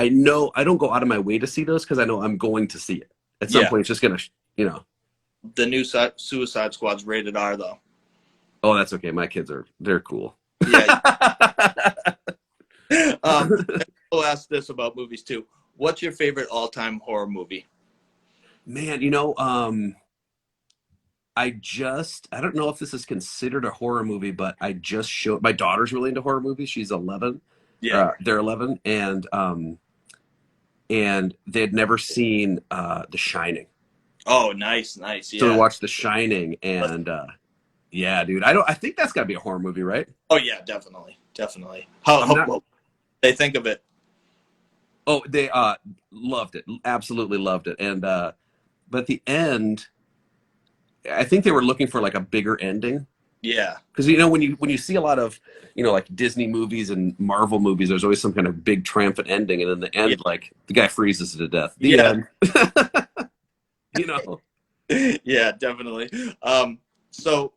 know I don't go out of my way to see those because I know I'm going to see it at some point. It's just gonna The new Suicide Squad's rated R though. Oh, that's okay. My kids they're cool. Yeah. I'll ask this about movies too. What's your favorite all-time horror movie? Man, I don't know if this is considered a horror movie, but I just showed my daughter's really into horror movies. She's 11. Yeah. They're 11, and they had never seen The Shining. Oh, nice. Yeah. So we watched The Shining, and yeah, dude, I think that's got to be a horror movie, right? Oh yeah, definitely. How they think of it? Oh, they loved it, absolutely loved it, and but at the end, I think they were looking for like a bigger ending. Yeah. Because when you see a lot of like Disney movies and Marvel movies, there's always some kind of big triumphant ending, and in the end, like the guy freezes to death. The end. Yeah, definitely. So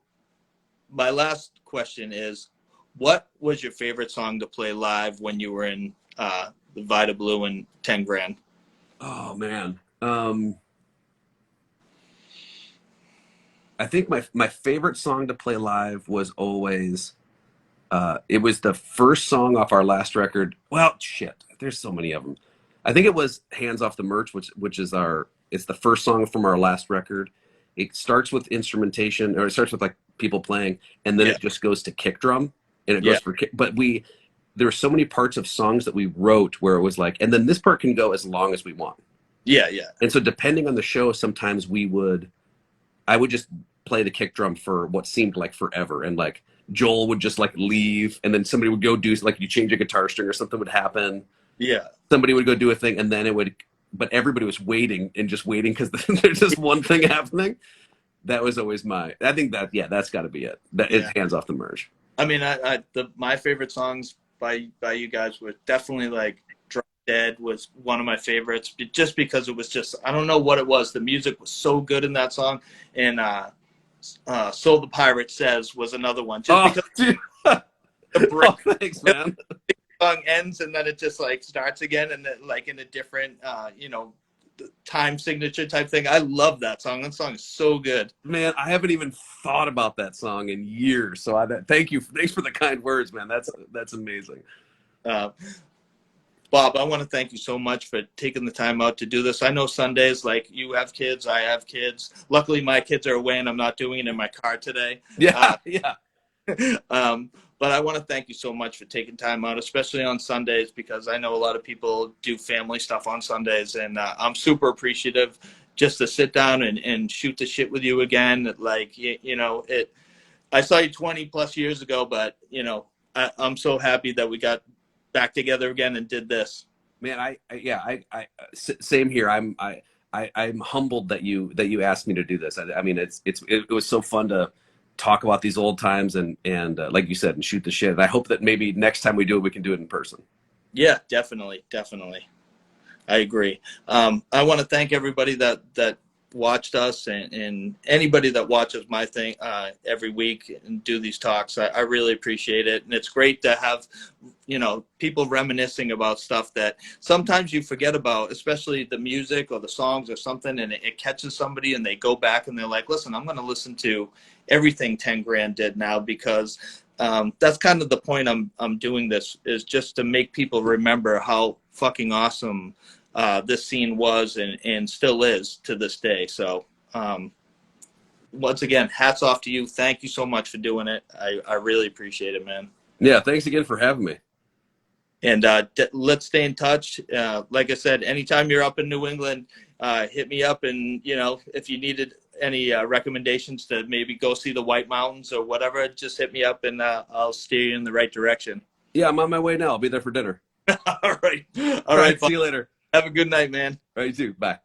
my last question is, what was your favorite song to play live when you were in the Vidablue and 10 Grand? Oh man. I think my favorite song to play live was always it was the first song off our last record. Well, shit, there's so many of them. I think it was Hands Off the Merch, which is it's the first song from our last record. It starts with instrumentation, or it starts with like people playing, and then it just goes to kick drum, and it goes for kick. But there were so many parts of songs that we wrote where it was like, and then this part can go as long as we want. Yeah. And so depending on the show, sometimes I would just play the kick drum for what seemed like forever, and like Joel would just like leave, and then somebody would go do like you change a guitar string or something would happen. Yeah. Somebody would go do a thing, and then but everybody was waiting because there's just one thing happening. That was always I think that's got to be it. It's Hands Off the Merge. I mean, my favorite songs by you guys were definitely like Drop Dead was one of my favorites, just because it was just, I don't know what it was. The music was so good in that song, and So the Pirate Says was another one. Just because dude. the break, thanks, man. song ends and then it just like starts again and then, like in a different time signature type thing. I love that song. That song is so good. Man, I haven't even thought about that song in years. So thank you. Thanks for the kind words, man. That's amazing. Bob, I want to thank you so much for taking the time out to do this. I know Sundays, like you have kids, I have kids. Luckily, my kids are away and I'm not doing it in my car today. Yeah, yeah. But I want to thank you so much for taking time out, especially on Sundays, because I know a lot of people do family stuff on Sundays, and I'm super appreciative just to sit down and shoot the shit with you again. Like, I saw you 20 plus years ago, but, I'm so happy that we got back together again and did this. Man, same here. I'm humbled that you asked me to do this. I mean, it was so fun to talk about these old times and like you said, and shoot the shit. And I hope that maybe next time we do it, we can do it in person. Yeah, definitely. I agree. I want to thank everybody that watched us and anybody that watches my thing every week and do these talks. I really appreciate it. And it's great to have, people reminiscing about stuff that sometimes you forget about, especially the music or the songs or something, and it catches somebody and they go back and they're like, listen, I'm going to listen to everything 10 Grand did now, because that's kind of the point I'm doing this, is just to make people remember how fucking awesome this scene was and still is to this day. So once again, hats off to you. Thank you so much for doing it. I really appreciate it, man. Yeah, thanks again for having me. And let's stay in touch. Like I said, anytime you're up in New England, hit me up. And, if you needed any recommendations to maybe go see the White Mountains or whatever, just hit me up and I'll steer you in the right direction. Yeah, I'm on my way now. I'll be there for dinner. All right. All right. See you later. Have a good night, man. All right, you too. Bye.